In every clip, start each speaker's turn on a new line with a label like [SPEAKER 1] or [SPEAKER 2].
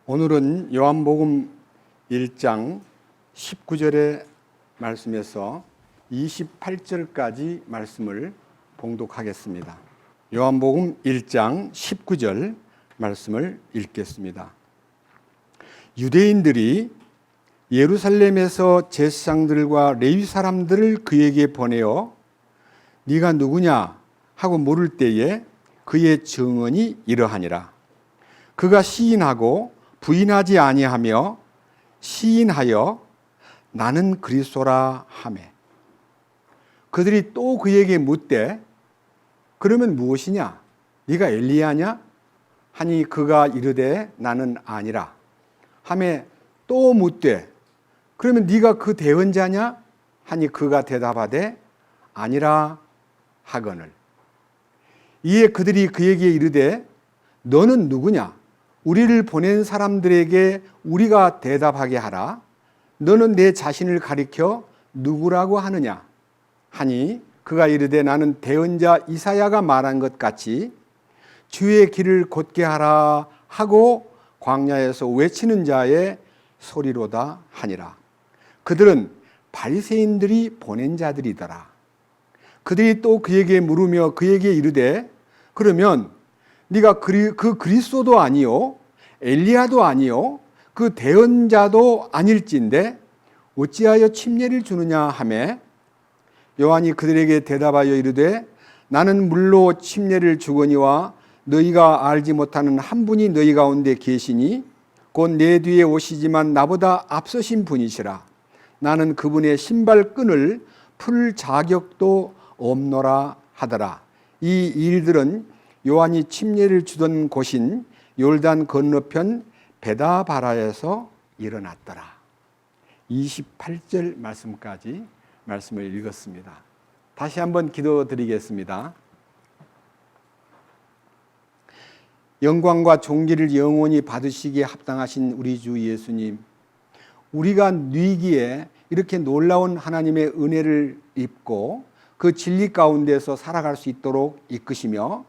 [SPEAKER 1] 오늘은 요한복음 1장 19절의 말씀에서 28절까지 말씀을 봉독하겠습니다. 요한복음 1장 19절 말씀을 읽겠습니다. 유대인들이 예루살렘에서 제사장들과 레위 사람들을 그에게 보내어 네가 누구냐 하고 물을 때에 그의 증언이 이러하니라. 그가 시인하고 부인하지 아니하며 시인하여 나는 그리스도라 하매. 그들이 또 그에게 묻되 그러면 무엇이냐? 네가 엘리야냐? 하니 그가 이르되 나는 아니라 하매 또 묻되 그러면 네가 그 대언자냐? 하니 그가 대답하되 아니라 하거늘. 이에 그들이 그에게 이르되 너는 누구냐? 우리를 보낸 사람들에게 우리가 대답하게 하라. 너는 내 자신을 가리켜 누구라고 하느냐? 하니 그가 이르되 나는 대언자 이사야가 말한 것 같이 주의 길을 곧게 하라 하고 광야에서 외치는 자의 소리로다 하니라. 그들은 바리새인들이 보낸 자들이더라. 그들이 또 그에게 물으며 그에게 이르되 그러면 네가 그 그리스도도 아니요 엘리야도 아니요 그 대언자도 아닐진데 어찌하여 침례를 주느냐 하매 요한이 그들에게 대답하여 이르되 나는 물로 침례를 주거니와 너희가 알지 못하는 한 분이 너희 가운데 계시니 곧 내 뒤에 오시지만 나보다 앞서신 분이시라. 나는 그분의 신발끈을 풀 자격도 없노라 하더라. 이 일들은 요한이 침례를 주던 곳인 요르단 건너편 베다바라에서 일어났더라. 28절 말씀까지 말씀을 읽었습니다. 다시 한번 기도드리겠습니다. 영광과 존귀를 영원히 받으시기에 합당하신 우리 주 예수님, 우리가 누이기에 이렇게 놀라운 하나님의 은혜를 입고 그 진리 가운데서 살아갈 수 있도록 이끄시며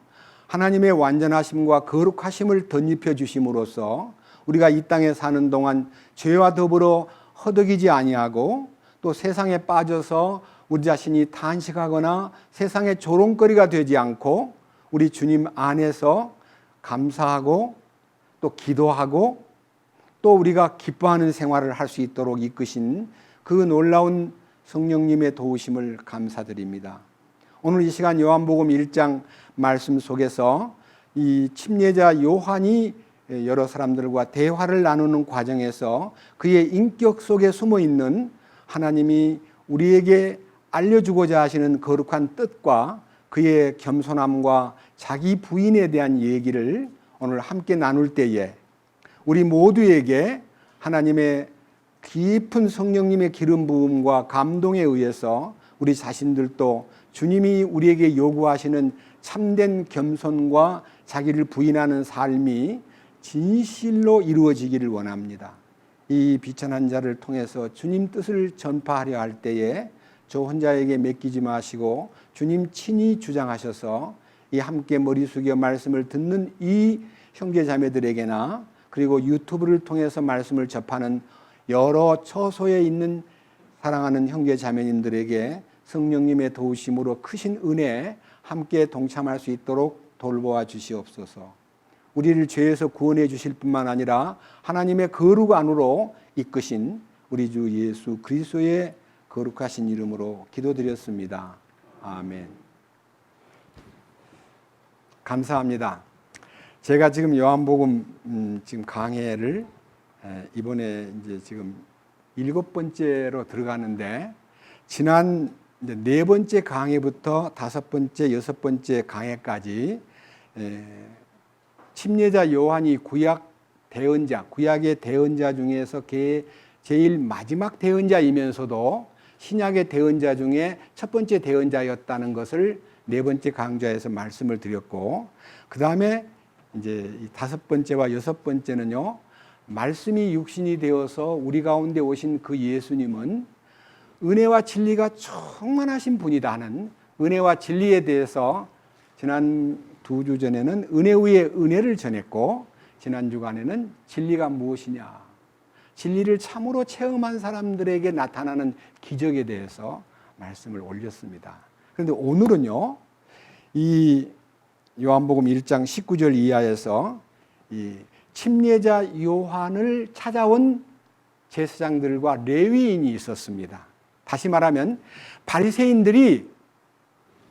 [SPEAKER 1] 하나님의 완전하심과 거룩하심을 덧입혀 주심으로써 우리가 이 땅에 사는 동안 죄와 더불어 허덕이지 아니하고 또 세상에 빠져서 우리 자신이 탄식하거나 세상의 조롱거리가 되지 않고 우리 주님 안에서 감사하고 또 기도하고 또 우리가 기뻐하는 생활을 할 수 있도록 이끄신 그 놀라운 성령님의 도우심을 감사드립니다. 오늘 이 시간 요한복음 1장 말씀 속에서 이 침례자 요한이 여러 사람들과 대화를 나누는 과정에서 그의 인격 속에 숨어 있는 하나님이 우리에게 알려주고자 하시는 거룩한 뜻과 그의 겸손함과 자기 부인에 대한 얘기를 오늘 함께 나눌 때에 우리 모두에게 하나님의 깊은 성령님의 기름 부음과 감동에 의해서 우리 자신들도 주님이 우리에게 요구하시는 참된 겸손과 자기를 부인하는 삶이 진실로 이루어지기를 원합니다. 이 비천한 자를 통해서 주님 뜻을 전파하려 할 때에 저 혼자에게 맡기지 마시고 주님 친히 주장하셔서 이 함께 머리 숙여 말씀을 듣는 이 형제 자매들에게나 그리고 유튜브를 통해서 말씀을 접하는 여러 처소에 있는 사랑하는 형제 자매님들에게 성령님의 도우심으로 크신 은혜에 함께 동참할 수 있도록 돌보아 주시옵소서. 우리를 죄에서 구원해 주실 뿐만 아니라 하나님의 거룩 안으로 이끄신 우리 주 예수 그리스도의 거룩하신 이름으로 기도드렸습니다. 아멘. 감사합니다. 제가 지금 요한복음 지금 강해를 이번에 이제 지금 7번째로 들어가는데 지난 이제 4번째 강해부터 5번째, 6번째 강해까지 침례자 요한이 구약 대언자, 구약의 대언자 중에서 제일 마지막 대언자이면서도 신약의 대언자 중에 첫 번째 대언자였다는 것을 4번째 강좌에서 말씀을 드렸고, 그 다음에 이제 5번째와 6번째는요, 말씀이 육신이 되어서 우리 가운데 오신 그 예수님은 은혜와 진리가 충만하신 분이다 하는 은혜와 진리에 대해서 지난 2주 전에는 은혜 위에 은혜를 전했고, 지난 주간에는 진리가 무엇이냐, 진리를 참으로 체험한 사람들에게 나타나는 기적에 대해서 말씀을 올렸습니다. 그런데 오늘은요, 이 요한복음 1장 19절 이하에서 이 침례자 요한을 찾아온 제사장들과 레위인이 있었습니다. 다시 말하면 바리새인들이,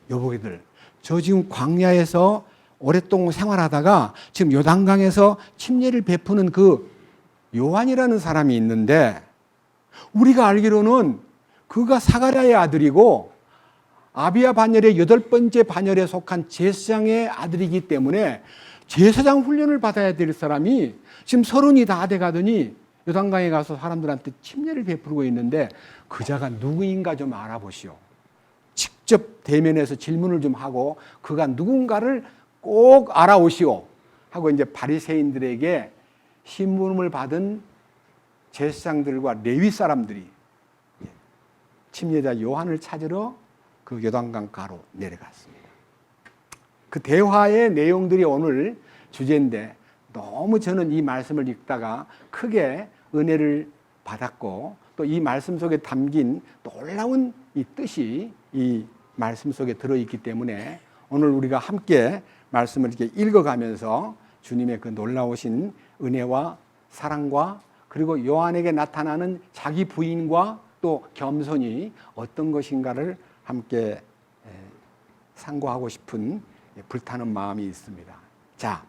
[SPEAKER 1] 여보기들, 저 지금 광야에서 오랫동안 생활하다가 지금 요단강에서 침례를 베푸는 그 요한이라는 사람이 있는데, 우리가 알기로는 그가 사가랴의 아들이고 아비야 반열의 8번째 반열에 속한 제사장의 아들이기 때문에 제사장 훈련을 받아야 될 사람이 지금 30이 다 돼가더니 요단강에 가서 사람들한테 침례를 베푸고 있는데, 그자가 누구인가 좀 알아보시오. 직접 대면해서 질문을 좀 하고 그가 누군가를 꼭 알아오시오 하고 이제 바리새인들에게 신분을 받은 제사장들과 레위 사람들이 침례자 요한을 찾으러 그 요단강 가로 내려갔습니다. 그 대화의 내용들이 오늘 주제인데, 너무 저는 이 말씀을 읽다가 크게 은혜를 받았고, 또 이 말씀 속에 담긴 놀라운 이 뜻이 이 말씀 속에 들어있기 때문에 오늘 우리가 함께 말씀을 이렇게 읽어가면서 주님의 그 놀라우신 은혜와 사랑과, 그리고 요한에게 나타나는 자기 부인과 또 겸손이 어떤 것인가를 함께 상고하고 싶은 불타는 마음이 있습니다. 자,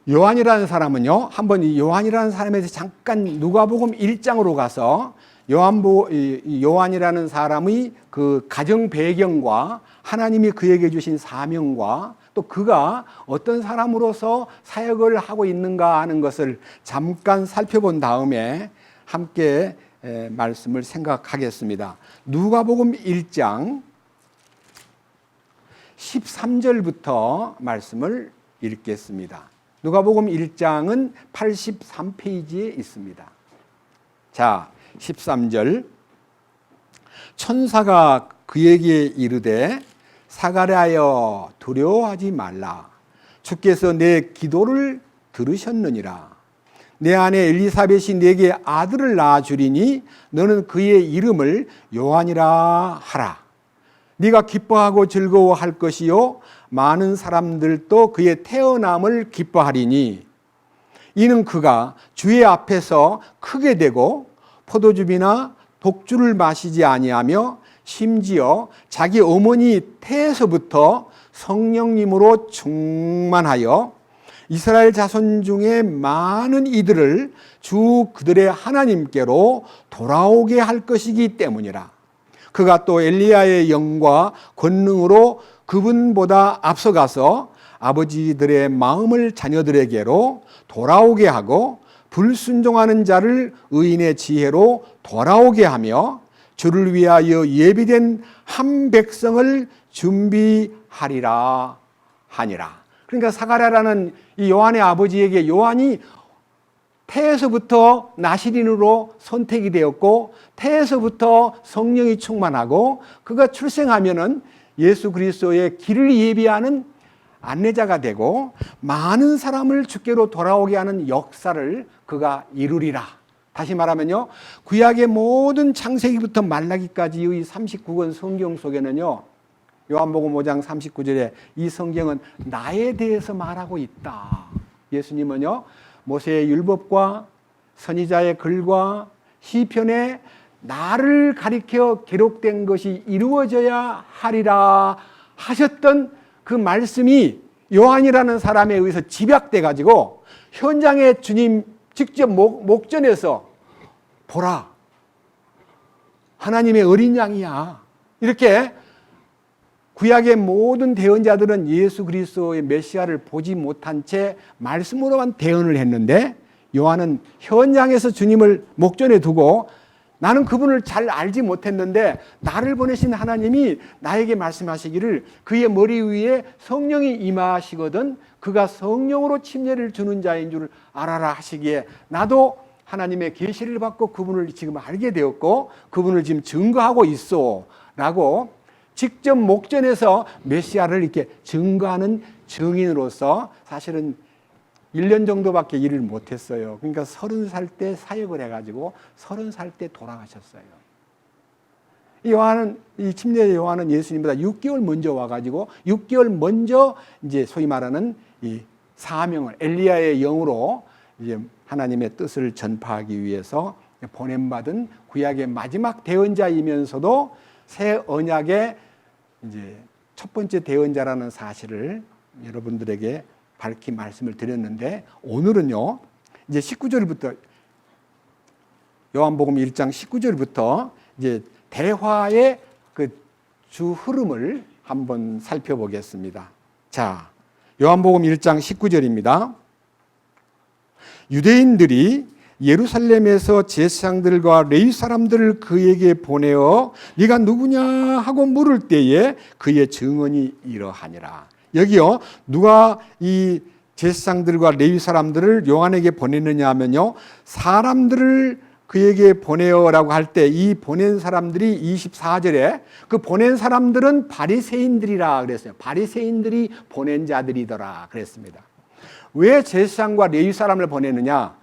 [SPEAKER 1] 요한이라는 사람은요, 한번 이 요한이라는 사람에 대해서 잠깐 누가복음 1장으로 가서 요한이라는 사람의 그 가정 배경과 하나님이 그에게 주신 사명과 또 그가 어떤 사람으로서 사역을 하고 있는가 하는 것을 잠깐 살펴본 다음에 함께 말씀을 생각하겠습니다. 누가복음 1장 13절부터 말씀을 읽겠습니다. 누가복음 1장은 83페이지에 있습니다. 자, 13절. 천사가 그에게 이르되 사가랴여 두려워하지 말라. 주께서 내 기도를 들으셨느니라. 내 아내 엘리사벳이 내게 아들을 낳아주리니 너는 그의 이름을 요한이라 하라. 네가 기뻐하고 즐거워할 것이요 많은 사람들도 그의 태어남을 기뻐하리니 이는 그가 주의 앞에서 크게 되고 포도주비나 독주를 마시지 아니하며 심지어 자기 어머니 태에서부터 성령님으로 충만하여 이스라엘 자손 중에 많은 이들을 주 그들의 하나님께로 돌아오게 할 것이기 때문이라. 그가 또 엘리야의 영과 권능으로 그분보다 앞서가서 아버지들의 마음을 자녀들에게로 돌아오게 하고 불순종하는 자를 의인의 지혜로 돌아오게 하며 주를 위하여 예비된 한 백성을 준비하리라 하니라. 그러니까 사가랴라는 이 요한의 아버지에게 요한이 태에서부터 나시린으로 선택이 되었고 태에서부터 성령이 충만하고 그가 출생하면은 예수 그리스도의 길을 예비하는 안내자가 되고 많은 사람을 주께로 돌아오게 하는 역사를 그가 이루리라. 다시 말하면요, 구약의 모든 창세기부터 말라기까지의 39권 성경 속에는요, 요한복음 5장 39절에 이 성경은 나에 대해서 말하고 있다. 예수님은요, 모세의 율법과 선지자의 글과 시편에 나를 가리켜 기록된 것이 이루어져야 하리라 하셨던 그 말씀이 요한이라는 사람에 의해서 집약돼 가지고 현장에 주님 직접 목전에서 보라, 하나님의 어린 양이야. 이렇게 구약의 모든 대언자들은 예수 그리스도의 메시아를 보지 못한 채 말씀으로만 대언을 했는데 요한은 현장에서 주님을 목전에 두고 나는 그분을 잘 알지 못했는데 나를 보내신 하나님이 나에게 말씀하시기를 그의 머리 위에 성령이 임하시거든 그가 성령으로 침례를 주는 자인 줄 알아라 하시기에 나도 하나님의 계시를 받고 그분을 지금 알게 되었고 그분을 지금 증거하고 있어 라고 직접 목전에서 메시아를 이렇게 증거하는 증인으로서 사실은 1년 정도밖에 일을 못했어요. 그러니까 30살 때 사역을 해가지고 30살 때 돌아가셨어요. 이 침례 요한은 예수님보다 6개월 먼저 와가지고 6개월 먼저 이제 소위 말하는 이 사명을 엘리야의 영으로 이제 하나님의 뜻을 전파하기 위해서 보냄받은 구약의 마지막 대언자이면서도 새 언약의 이제 첫 번째 대언자라는 사실을 여러분들에게 밝히 말씀을 드렸는데, 오늘은요 이제 19절부터 요한복음 1장 19절부터 이제 대화의 그 주 흐름을 한번 살펴보겠습니다. 자, 요한복음 1장 19절입니다. 유대인들이 예루살렘에서 제사장들과 레위 사람들을 그에게 보내어 네가 누구냐 하고 물을 때에 그의 증언이 이러하니라. 여기요, 누가 이 제사장들과 레위 사람들을 요한에게 보내느냐 하면요, 사람들을 그에게 보내어라고 할 때 이 보낸 사람들이 24절에 그 보낸 사람들은 바리새인들이라 그랬어요. 바리새인들이 보낸 자들이더라 그랬습니다. 왜 제사장과 레위 사람을 보내느냐?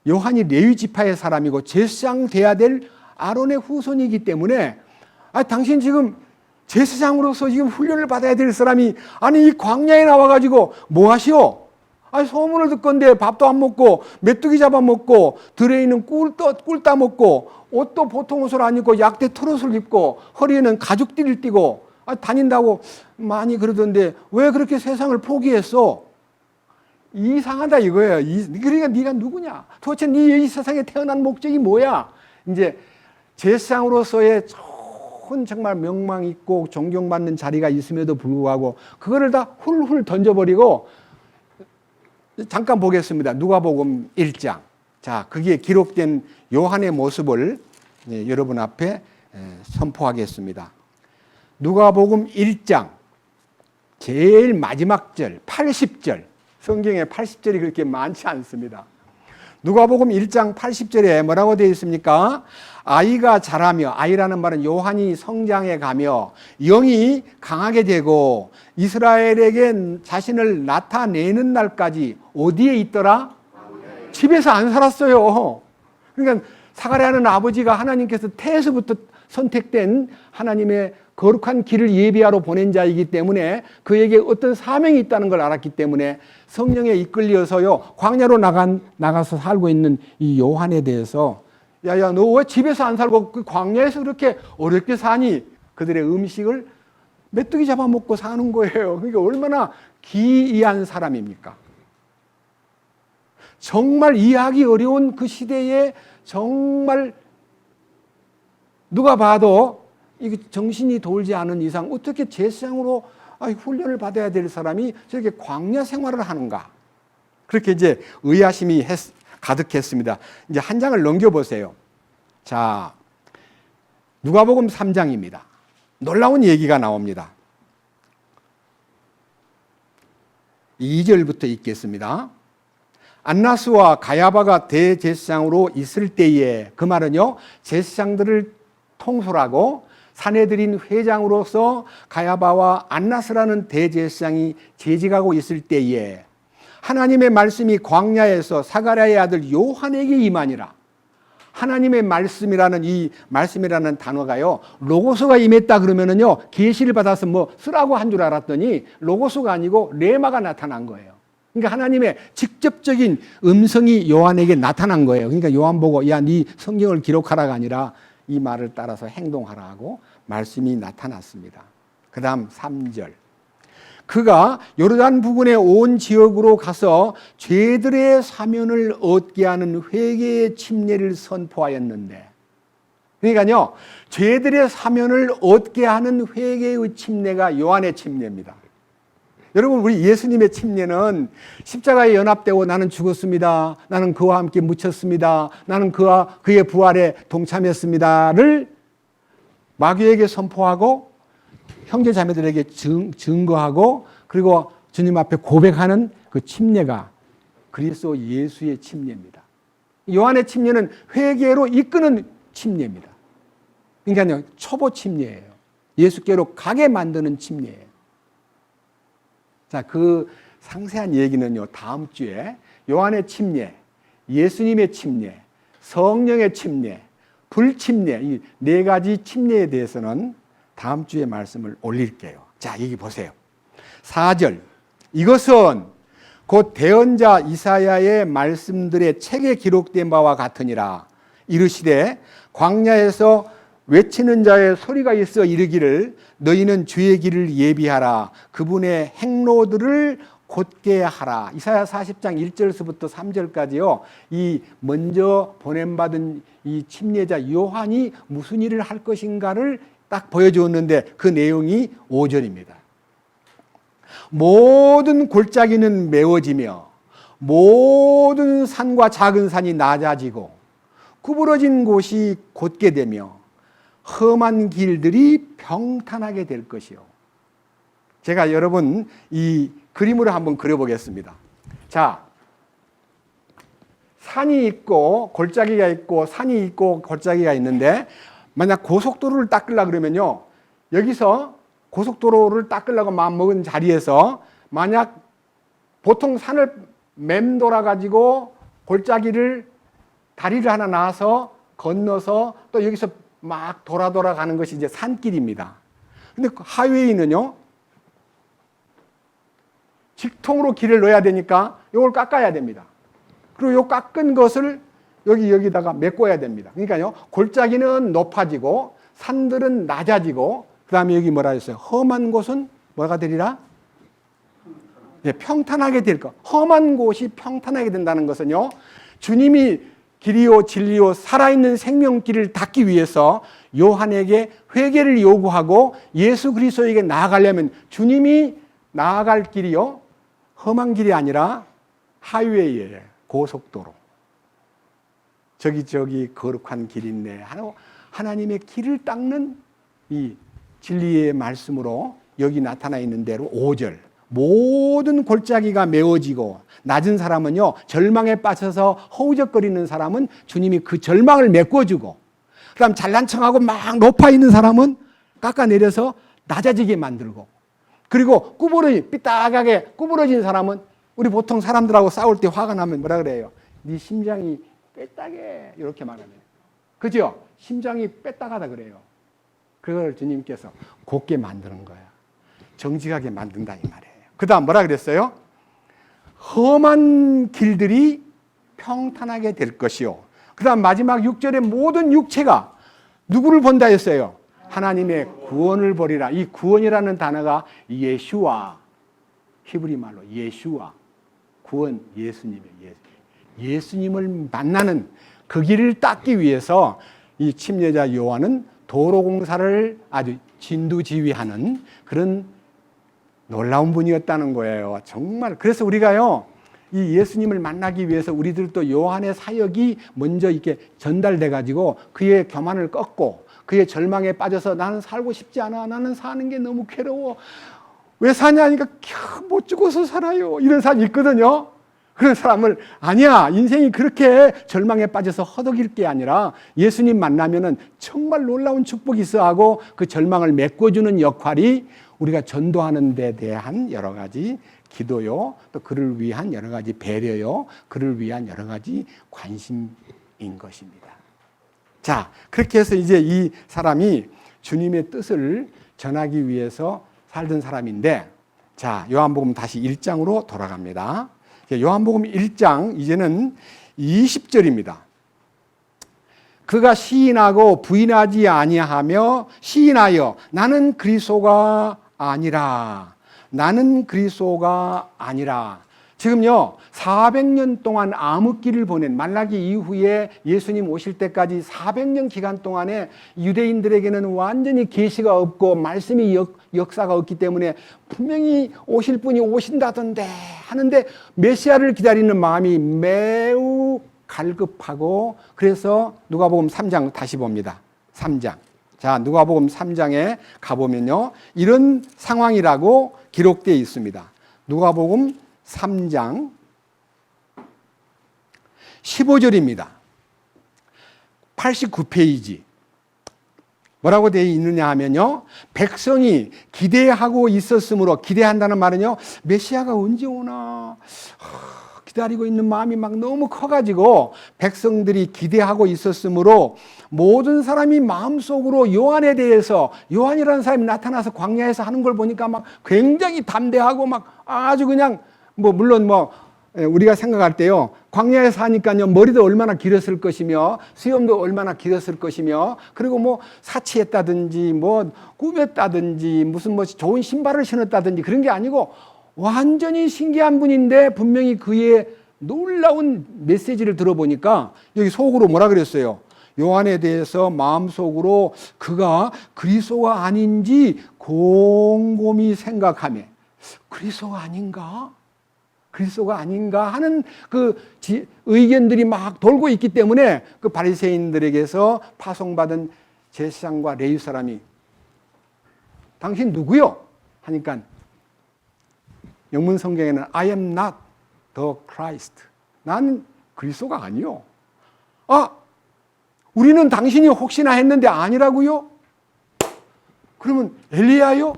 [SPEAKER 1] 요한이 레위 지파의 사람이고 제사장 돼야 될 아론의 후손이기 때문에, 당신 지금 제사장으로서 지금 훈련을 받아야 될 사람이 아니 이 광야에 나와가지고 뭐 하시오? 소문을 듣건데 밥도 안 먹고 메뚜기 잡아먹고 들에 있는 꿀 따먹고 옷도 보통 옷을 안 입고 약대 털옷을 입고 허리에는 가죽띠를 띠고 다닌다고 많이 그러던데 왜 그렇게 세상을 포기했어? 이상하다 이거예요. 그러니까 네가 누구냐? 도대체 네 이 세상에 태어난 목적이 뭐야? 이제 제사장으로서의 좋은 정말 명망 있고 존경받는 자리가 있음에도 불구하고 그거를 다 훌훌 던져버리고, 잠깐 보겠습니다. 누가복음 1장. 자, 거기에 기록된 요한의 모습을 여러분 앞에 선포하겠습니다. 누가복음 1장 제일 마지막 절 80절. 성경에 80절이 그렇게 많지 않습니다. 누가복음 1장 80절에 뭐라고 되어 있습니까? 아이가 자라며, 아이라는 말은 요한이 성장해 가며 영이 강하게 되고 이스라엘에게 자신을 나타내는 날까지 어디에 있더라? 집에서 안 살았어요. 그러니까 사가랴는 아버지가 하나님께서 태에서부터 선택된 하나님의 거룩한 길을 예비하러 보낸 자이기 때문에 그에게 어떤 사명이 있다는 걸 알았기 때문에 성령에 이끌려서요 광야로 나가서 살고 있는 이 요한에 대해서 야야 너 왜 집에서 안 살고 그 광야에서 그렇게 어렵게 사니? 그들의 음식을 메뚜기 잡아먹고 사는 거예요. 그러니까 얼마나 기이한 사람입니까? 정말 이해하기 어려운 그 시대에 정말 누가 봐도 이게 정신이 돌지 않은 이상 어떻게 제사장으로 훈련을 받아야 될 사람이 저렇게 광야 생활을 하는가? 그렇게 이제 의아심이 가득했습니다. 이제 한 장을 넘겨보세요. 자, 누가복음 3장입니다. 놀라운 얘기가 나옵니다. 2절부터 읽겠습니다. 안나스와 가야바가 대제사장으로 있을 때에, 그 말은요 제사장들을 통솔하고 사내들인 회장으로서 가야바와 안나스라는 대제사장이 재직하고 있을 때에 하나님의 말씀이 광야에서 사가랴의 아들 요한에게 임하니라. 하나님의 말씀이라는 이 말씀이라는 단어가요 로고스가 임했다 그러면은요 계시를 받아서 뭐 쓰라고 한 줄 알았더니 로고스가 아니고 레마가 나타난 거예요. 그러니까 하나님의 직접적인 음성이 요한에게 나타난 거예요. 그러니까 요한 보고 야 네 성경을 기록하라가 아니라 이 말을 따라서 행동하라 하고 말씀이 나타났습니다. 그 다음 3절. 그가 요르단 부근의 온 지역으로 가서 죄들의 사면을 얻게 하는 회개의 침례를 선포하였는데, 그러니까요 죄들의 사면을 얻게 하는 회개의 침례가 요한의 침례입니다. 여러분, 우리 예수님의 침례는 십자가에 연합되고 나는 죽었습니다, 나는 그와 함께 묻혔습니다, 나는 그의 부활에 동참했습니다를 마귀에게 선포하고 형제 자매들에게 증거하고 그리고 주님 앞에 고백하는 그 침례가 그리스도 예수의 침례입니다. 요한의 침례는 회개로 이끄는 침례입니다. 그러니까 초보 침례예요. 예수께로 가게 만드는 침례예요. 자, 그 상세한 얘기는요, 다음 주에 요한의 침례, 예수님의 침례, 성령의 침례, 불침례, 이 네 가지 침례에 대해서는 다음 주에 말씀을 올릴게요. 자, 여기 보세요. 4절. 이것은 곧 대언자 이사야의 말씀들의 책에 기록된 바와 같으니라. 이르시되 광야에서 외치는 자의 소리가 있어 이르기를 너희는 주의 길을 예비하라. 그분의 행로들을 곧게 하라. 이사야 40장 1절서부터 3절까지요. 이 먼저 보냄받은 이 침례자 요한이 무슨 일을 할 것인가를 딱 보여주었는데 그 내용이 5절입니다. 모든 골짜기는 메워지며 모든 산과 작은 산이 낮아지고 구부러진 곳이 곧게 되며 험한 길들이 평탄하게 될 것이요. 제가 여러분 이 그림으로 한번 그려보겠습니다. 자, 산이 있고 골짜기가 있고 산이 있고 골짜기가 있는데 만약 고속도로를 닦으려고 그러면요. 여기서 고속도로를 닦으려고 마음먹은 자리에서 만약 보통 산을 맴돌아 가지고 골짜기를 다리를 하나 놔서 건너서 또 여기서 막 돌아 가는 것이 이제 산길입니다. 근데 하이웨이는요. 직통으로 길을 넣어야 되니까 이걸 깎아야 됩니다. 그리고 이 깎은 것을 여기다가 메꿔야 됩니다. 그러니까요. 골짜기는 높아지고 산들은 낮아지고 그다음에 여기 뭐라 했어요? 험한 곳은 뭐가 되리라? 네, 평탄하게 될 것. 험한 곳이 평탄하게 된다는 것은요. 주님이 길이요 진리요 살아있는 생명길을 닦기 위해서 요한에게 회개를 요구하고 예수 그리스도에게 나아가려면 주님이 나아갈 길이요. 험한 길이 아니라 하이웨이예요. 고속도로. 저기 거룩한 길인데 하나님의 길을 닦는 이 진리의 말씀으로 여기 나타나 있는 대로 5절. 모든 골짜기가 메워지고 낮은 사람은요. 절망에 빠져서 허우적거리는 사람은 주님이 그 절망을 메꿔주고 그다음 잘난 척하고 막 높아 있는 사람은 깎아내려서 낮아지게 만들고 그리고 삐딱하게 구부러진 사람은 우리 보통 사람들하고 싸울 때 화가 나면 뭐라 그래요? 네 심장이 빼딱해 이렇게 말하면 그죠? 심장이 빼딱하다 그래요. 그걸 주님께서 곱게 만드는 거야. 정직하게 만든다 이 말이에요. 그 다음 뭐라 그랬어요? 험한 길들이 평탄하게 될 것이요. 그 다음 마지막 6절에 모든 육체가 누구를 본다 했어요? 하나님의 구원을 보리라. 이 구원이라는 단어가 예슈와 히브리 말로 예슈와 구원 예수님의 예수님을 만나는 그 길을 닦기 위해서 이 침례자 요한은 도로 공사를 아주 진두지휘하는 그런 놀라운 분이었다는 거예요. 정말 그래서 우리가요 이 예수님을 만나기 위해서 우리들도 요한의 사역이 먼저 이렇게 전달돼 가지고 그의 교만을 꺾고 그의 절망에 빠져서 나는 살고 싶지 않아. 나는 사는 게 너무 괴로워. 왜 사냐 하니까 못 죽어서 살아요. 이런 사람이 있거든요. 그런 사람을 아니야. 인생이 그렇게 절망에 빠져서 허덕일 게 아니라 예수님 만나면은 정말 놀라운 축복이 있어 하고 그 절망을 메꿔주는 역할이 우리가 전도하는 데 대한 여러 가지 기도요. 또 그를 위한 여러 가지 배려요. 그를 위한 여러 가지 관심인 것입니다. 자, 그렇게 해서 이제 이 사람이 주님의 뜻을 전하기 위해서 살던 사람인데 자, 요한복음 다시 1장으로 돌아갑니다. 요한복음 1장 이제는 20절입니다. 그가 시인하고 부인하지 아니하며 시인하여 나는 그리스도가 아니라 나는 그리스도가 아니라 지금요 400년 동안 암흑기를 보낸 말라기 이후에 예수님 오실 때까지 400년 기간 동안에 유대인들에게는 완전히 계시가 없고 말씀이 역사가 없기 때문에 분명히 오실 분이 오신다던데 하는데 메시아를 기다리는 마음이 매우 갈급하고 그래서 누가복음 3장 다시 봅니다. 3장. 자, 누가복음 3장에 가보면요. 이런 상황이라고 기록되어 있습니다. 누가복음 3장 15절입니다. 89페이지. 뭐라고 되어 있느냐 하면요, 백성이 기대하고 있었으므로, 기대한다는 말은요, 메시아가 언제 오나 기다리고 있는 마음이 막 너무 커가지고 백성들이 기대하고 있었으므로 모든 사람이 마음속으로 요한에 대해서, 요한이라는 사람이 나타나서 광야에서 하는 걸 보니까 막 굉장히 담대하고 막 아주 그냥 물론 우리가 생각할 때요, 광야에서 하니까요, 머리도 얼마나 길었을 것이며 수염도 얼마나 길었을 것이며, 그리고 사치했다든지 꾸몄다든지 무슨 좋은 신발을 신었다든지 그런 게 아니고 완전히 신기한 분인데, 분명히 그의 놀라운 메시지를 들어보니까 여기 속으로 뭐라 그랬어요? 요한에 대해서 마음속으로 그가 그리스도가 아닌지 곰곰이 생각하며, 그리스도가 아닌가? 그리스도가 아닌가 하는 그 의견들이 막 돌고 있기 때문에 그 바리새인들에게서 파송받은 제사장과 레위 사람이 당신 누구요? 하니까 영문 성경에는 I am not the Christ. 난 그리스도가 아니요. 우리는 당신이 혹시나 했는데 아니라고요? 그러면 엘리야요?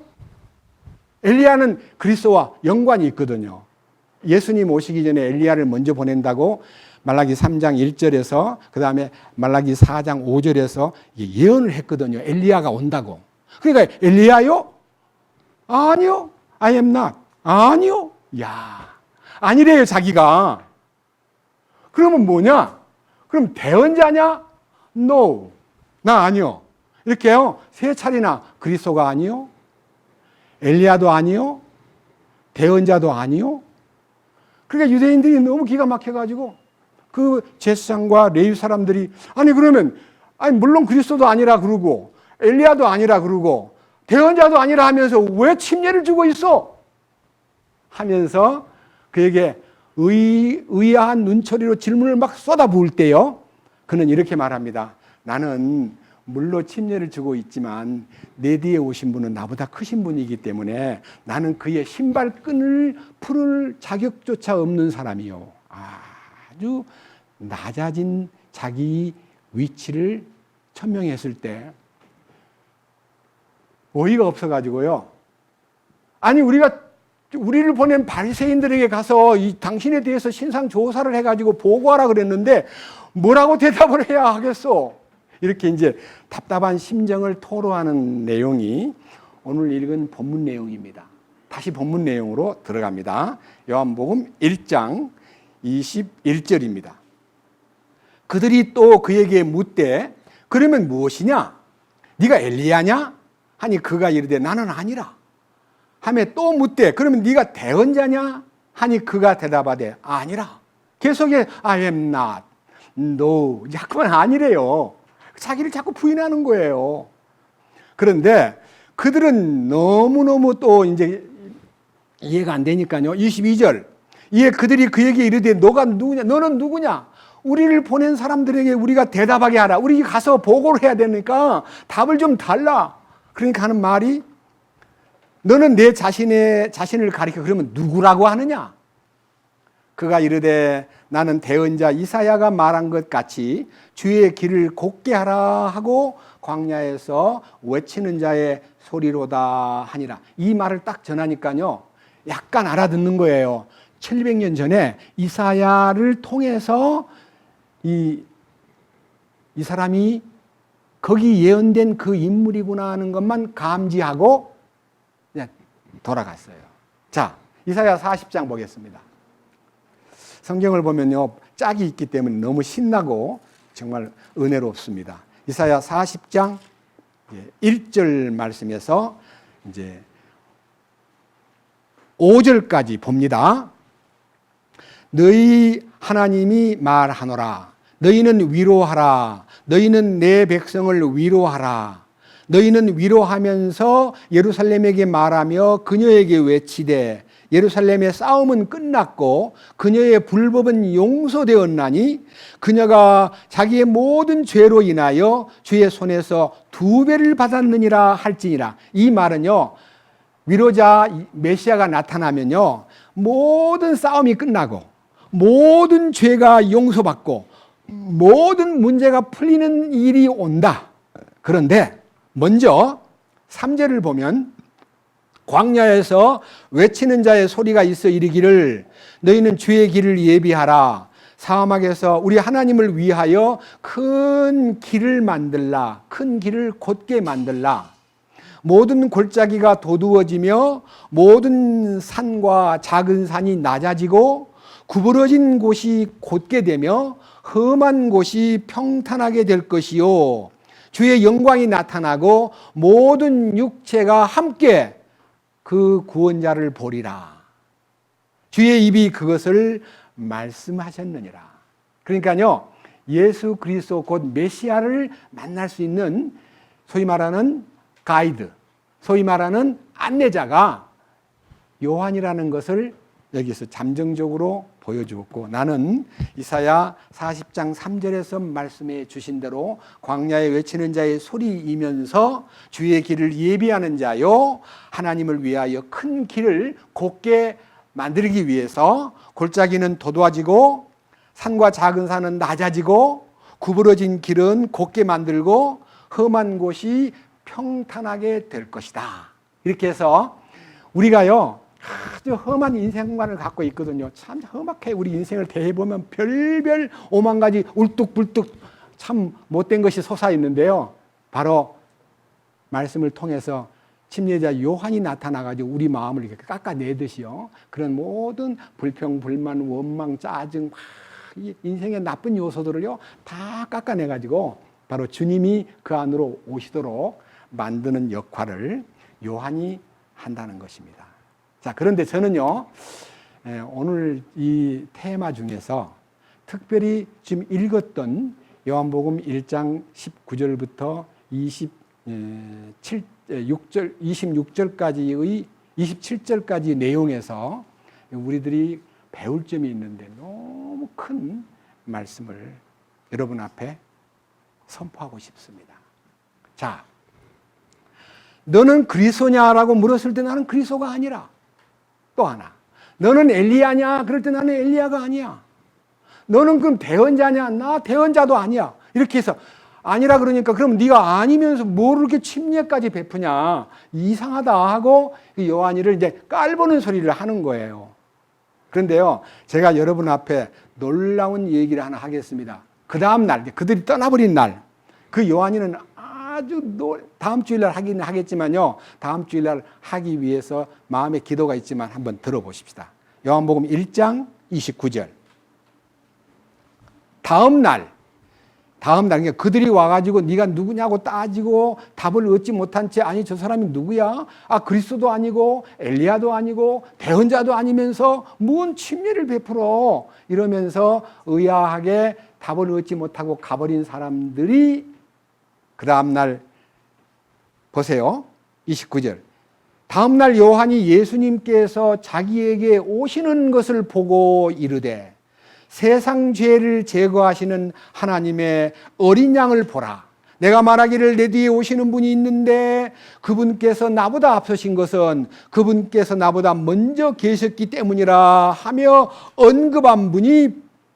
[SPEAKER 1] 엘리야는 그리스도와 연관이 있거든요. 예수님 오시기 전에 엘리야를 먼저 보낸다고 말라기 3장 1절에서 그 다음에 말라기 4장 5절에서 예언을 했거든요. 엘리야가 온다고. 그러니까 엘리야요? 아니요. I am not. 아니요. 아니래요, 자기가. 그러면 뭐냐? 그럼 대언자냐? No. 나 아니요. 이렇게요. 세 차례나 그리스도가 아니요. 엘리야도 아니요. 대언자도 아니요. 그러니까 유대인들이 너무 기가 막혀가지고 그 제사장과 레위 사람들이 그러면 물론 그리스도도 아니라 그러고 엘리야도 아니라 그러고 대언자도 아니라 하면서 왜 침례를 주고 있어? 하면서 그에게 의아한 눈초리로 질문을 막 쏟아부을 때요, 그는 이렇게 말합니다. 나는 물로 침례를 주고 있지만 내 뒤에 오신 분은 나보다 크신 분이기 때문에 나는 그의 신발끈을 풀을 자격조차 없는 사람이요. 아주 낮아진 자기 위치를 천명했을 때 어이가 없어가지고요. 우리를 보낸 바리새인들에게 가서 당신에 대해서 신상 조사를 해가지고 보고하라 그랬는데 뭐라고 대답을 해야 하겠어? 이렇게 이제 답답한 심정을 토로하는 내용이 오늘 읽은 본문 내용입니다. 다시 본문 내용으로 들어갑니다. 요한복음 1장 21절입니다. 그들이 또 그에게 묻되 그러면 무엇이냐? 네가 엘리야냐? 하니 그가 이르되 나는 아니라. 하며 또 묻되 그러면 네가 대언자냐? 하니 그가 대답하되 아니라. 계속해 I am not, no. 자꾸만 아니래요. 자기를 자꾸 부인하는 거예요. 그런데 그들은 너무너무 또 이제 이해가 안 되니까요. 22절. 이에 그들이 그에게 이르되 너가 누구냐? 너는 누구냐? 우리를 보낸 사람들에게 우리가 대답하게 하라. 우리 가서 보고를 해야 되니까 답을 좀 달라. 그러니까 하는 말이 너는 내 자신을 가리켜 그러면 누구라고 하느냐? 그가 이르되 나는 대언자 이사야가 말한 것 같이 주의 길을 곧게 하라 하고 광야에서 외치는 자의 소리로다 하니라. 이 말을 딱 전하니까요, 약간 알아듣는 거예요. 700년 전에 이사야를 통해서 이 사람이 거기 예언된 그 인물이구나 하는 것만 감지하고 그냥 돌아갔어요. 자, 이사야 40장 보겠습니다. 성경을 보면요, 짝이 있기 때문에 너무 신나고 정말 은혜롭습니다. 이사야 40장 1절 말씀에서 이제 5절까지 봅니다. 너희 하나님이 말하노라. 너희는 위로하라. 너희는 내 백성을 위로하라. 너희는 위로하면서 예루살렘에게 말하며 그녀에게 외치되 예루살렘의 싸움은 끝났고 그녀의 불법은 용서되었나니 그녀가 자기의 모든 죄로 인하여 주의 손에서 2배를 받았느니라 할지니라. 이 말은요, 위로자 메시아가 나타나면요, 모든 싸움이 끝나고 모든 죄가 용서받고 모든 문제가 풀리는 일이 온다. 그런데 먼저 3절을 보면 광야에서 외치는 자의 소리가 있어 이르기를 너희는 주의 길을 예비하라. 사막에서 우리 하나님을 위하여 큰 길을 만들라. 큰 길을 곧게 만들라. 모든 골짜기가 도두어지며 모든 산과 작은 산이 낮아지고 구부러진 곳이 곧게 되며 험한 곳이 평탄하게 될 것이요 주의 영광이 나타나고 모든 육체가 함께 그 구원자를 보리라. 주의 입이 그것을 말씀하셨느니라. 그러니까요, 예수 그리스도 곧 메시아를 만날 수 있는 소위 말하는 가이드, 소위 말하는 안내자가 요한이라는 것을 여기서 잠정적으로 보여주었고, 나는 이사야 40장 3절에서 말씀해 주신 대로 광야에 외치는 자의 소리이면서 주의 길을 예비하는 자요 하나님을 위하여 큰 길을 곧게 만들기 위해서 골짜기는 도도해지고 산과 작은 산은 낮아지고 구부러진 길은 곧게 만들고 험한 곳이 평탄하게 될 것이다. 이렇게 해서 우리가요 아주 험한 인생관을 갖고 있거든요. 참 험하게 우리 인생을 대해보면 별별 오만 가지 울뚝불뚝 참 못된 것이 솟아있는데요. 바로 말씀을 통해서 침례자 요한이 나타나가지고 우리 마음을 이렇게 깎아내듯이요. 그런 모든 불평, 불만, 원망, 짜증, 인생의 나쁜 요소들을요 다 깎아내가지고 바로 주님이 그 안으로 오시도록 만드는 역할을 요한이 한다는 것입니다. 자, 그런데 저는요, 오늘 이 테마 중에서 특별히 지금 읽었던 요한복음 1장 19절부터 26절까지의 27절까지 내용에서 우리들이 배울 점이 있는데 너무 큰 말씀을 여러분 앞에 선포하고 싶습니다. 자, 너는 그리스도냐라고 물었을 때 나는 그리스도가 아니라, 또 하나, 너는 엘리야냐? 그럴 때 나는 엘리야가 아니야. 너는 그럼 대언자냐? 나 대언자도 아니야. 이렇게 해서 아니라 그러니까 그럼 네가 아니면서 뭘 이렇게 침례까지 베푸냐? 이상하다 하고 요한이를 이제 깔보는 소리를 하는 거예요. 그런데요, 제가 여러분 앞에 놀라운 얘기를 하나 하겠습니다. 그 다음 날, 그들이 떠나버린 날, 그 요한이는 아주 다음 주일날 하긴 하겠지만요, 다음 주일날 하기 위해서 마음에 기도가 있지만 한번 들어보십시다. 요한복음 1장 29절. 다음 날, 그러니까 그들이 와가지고 네가 누구냐고 따지고 답을 얻지 못한 채 아니 저 사람이 누구야? 아 그리스도도 아니고 엘리야도 아니고 대언자도 아니면서 무슨 침례를 베풀어? 이러면서 의아하게 답을 얻지 못하고 가버린 사람들이 그 다음날 보세요. 29절. 다음날 요한이 예수님께서 자기에게 오시는 것을 보고 이르되 세상 죄를 제거하시는 하나님의 어린 양을 보라. 내가 말하기를 내 뒤에 오시는 분이 있는데 그분께서 나보다 앞서신 것은 그분께서 나보다 먼저 계셨기 때문이라 하며 언급한 분이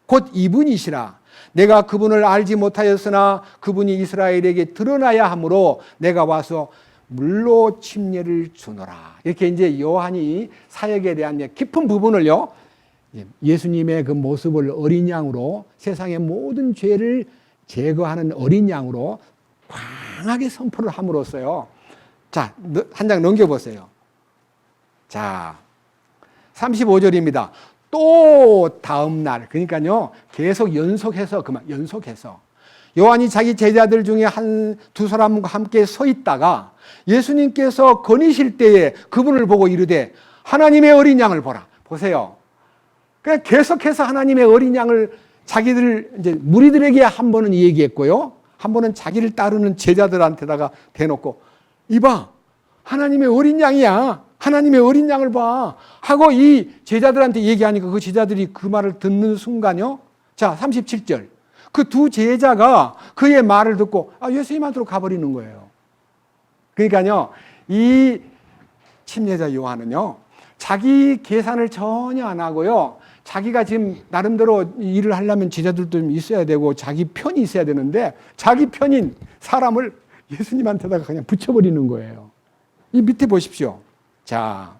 [SPEAKER 1] 곧 이분이시라. 내가 그분을 알지 못하였으나 그분이 이스라엘에게 드러나야 하므로 내가 와서 물로 침례를 주노라. 이렇게 이제 요한이 사역에 대한 깊은 부분을요, 예수님의 그 모습을 어린 양으로 세상의 모든 죄를 제거하는 어린 양으로 강하게 선포를 함으로써요. 자, 한 장 넘겨보세요. 자, 35절입니다. 또 다음 날, 그러니까요, 계속 연속해서 요한이 자기 제자들 중에 두 사람과 함께 서 있다가 예수님께서 거니실 때에 그분을 보고 이르되 하나님의 어린 양을 보라. 보세요. 그냥 계속해서 하나님의 어린 양을 자기들 이제 무리들에게 한 번은 얘기했고요, 한 번은 자기를 따르는 제자들한테다가 대놓고 이봐, 하나님의 어린 양이야. 하나님의 어린 양을 봐. 하고 이 제자들한테 얘기하니까 그 제자들이 그 말을 듣는 순간요. 자, 37절. 그 두 제자가 그의 말을 듣고 예수님한테로 가버리는 거예요. 그러니까요, 이 침례자 요한은요, 자기 계산을 전혀 안 하고요, 자기가 지금 나름대로 일을 하려면 제자들도 좀 있어야 되고 자기 편이 있어야 되는데 자기 편인 사람을 예수님한테다가 그냥 붙여버리는 거예요. 이 밑에 보십시오. 자,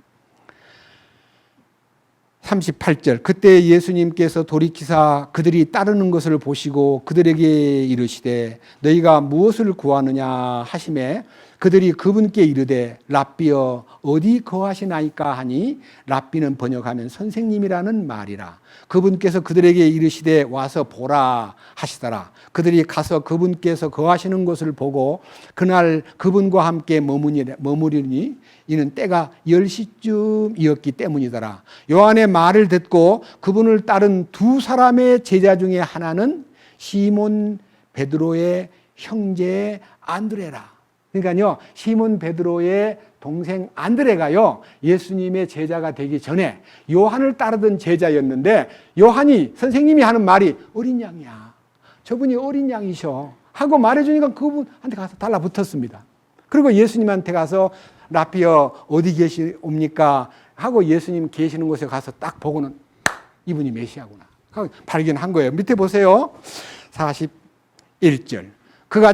[SPEAKER 1] 38절. 그때 예수님께서 돌이키사 그들이 따르는 것을 보시고 그들에게 이르시되 너희가 무엇을 구하느냐 하시매 그들이 그분께 이르되 랍비여 어디 거하시나이까 하니 랍비는 번역하면 선생님이라는 말이라. 그분께서 그들에게 이르시되 와서 보라 하시더라. 그들이 가서 그분께서 거하시는 곳을 보고 그날 그분과 함께 머무르니 이는 때가 10시쯤이었기 때문이더라. 요한의 말을 듣고 그분을 따른 두 사람의 제자 중에 하나는 시몬 베드로의 형제 안드레라. 그러니까요, 시몬 베드로의 동생 안드레가요, 예수님의 제자가 되기 전에 요한을 따르던 제자였는데, 요한이, 선생님이 하는 말이 어린 양이야. 저분이 어린 양이셔. 하고 말해주니까 그분한테 가서 달라붙었습니다. 그리고 예수님한테 가서 랍비여 어디 계시옵니까? 하고 예수님 계시는 곳에 가서 딱 보고는 이분이 메시아구나. 발견한 거예요. 밑에 보세요. 41절. 그가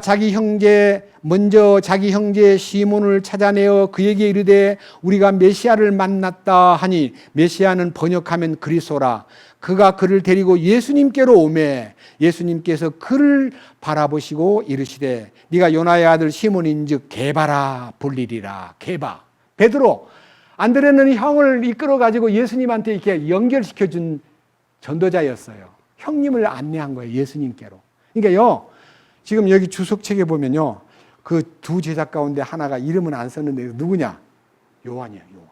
[SPEAKER 1] 먼저 자기 형제 시몬을 찾아내어 그에게 이르되 우리가 메시아를 만났다 하니 메시아는 번역하면 그리스도라. 그가 그를 데리고 예수님께로 오매 예수님께서 그를 바라보시고 이르시되 네가 요나의 아들 시몬인즉 게바라 불리리라. 게바. 베드로. 안드레는 형을 이끌어 가지고 예수님한테 이렇게 연결시켜 준 전도자였어요. 형님을 안내한 거예요. 예수님께로. 그러니까요. 지금 여기 주석책에 보면요. 그 두 제자 가운데 하나가 이름은 안 썼는데 누구냐? 요한이야, 요한.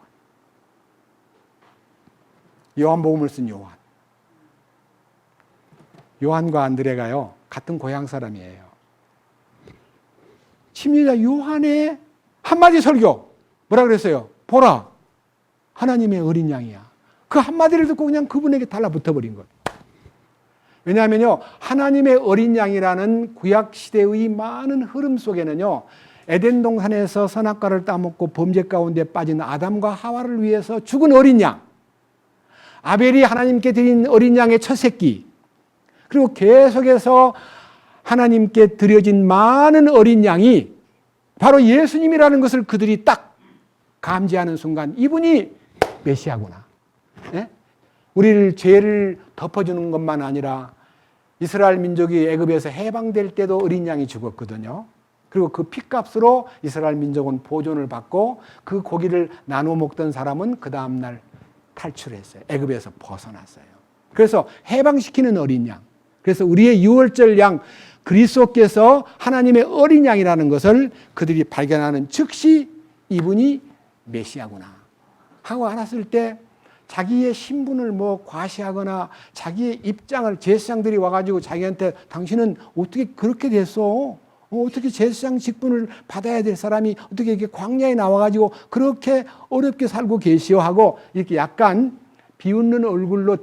[SPEAKER 1] 요한복음을 쓴 요한. 요한과 안드레가요. 같은 고향 사람이에요. 침례자 요한의 한마디 설교. 뭐라 그랬어요? 보라. 하나님의 어린 양이야. 그 한마디를 듣고 그냥 그분에게 달라붙어버린 거예요. 왜냐하면요, 하나님의 어린 양이라는 구약시대의 많은 흐름 속에는요, 에덴 동산에서 선악과를 따먹고 범죄 가운데 빠진 아담과 하와를 위해서 죽은 어린 양, 아벨이 하나님께 드린 어린 양의 첫 새끼, 그리고 계속해서 하나님께 드려진 많은 어린 양이 바로 예수님이라는 것을 그들이 딱 감지하는 순간 이분이 메시아구나. 네? 우리를 죄를 덮어주는 것만 아니라 이스라엘 민족이 애굽에서 해방될 때도 어린 양이 죽었거든요. 그리고 그 핏값으로 이스라엘 민족은 보존을 받고 그 고기를 나눠 먹던 사람은 그 다음날 탈출했어요. 애굽에서 벗어났어요. 그래서 해방시키는 어린 양. 그래서 우리의 유월절 양 그리스도께서 하나님의 어린 양이라는 것을 그들이 발견하는 즉시 이분이 메시아구나 하고 알았을 때 자기의 신분을 뭐 과시하거나 자기의 입장을 제사장들이 와가지고 자기한테 당신은 어떻게 그렇게 됐어? 어떻게 제사장 직분을 받아야 될 사람이 어떻게 이렇게 광야에 나와가지고 그렇게 어렵게 살고 계시오 하고 이렇게 약간 비웃는 얼굴로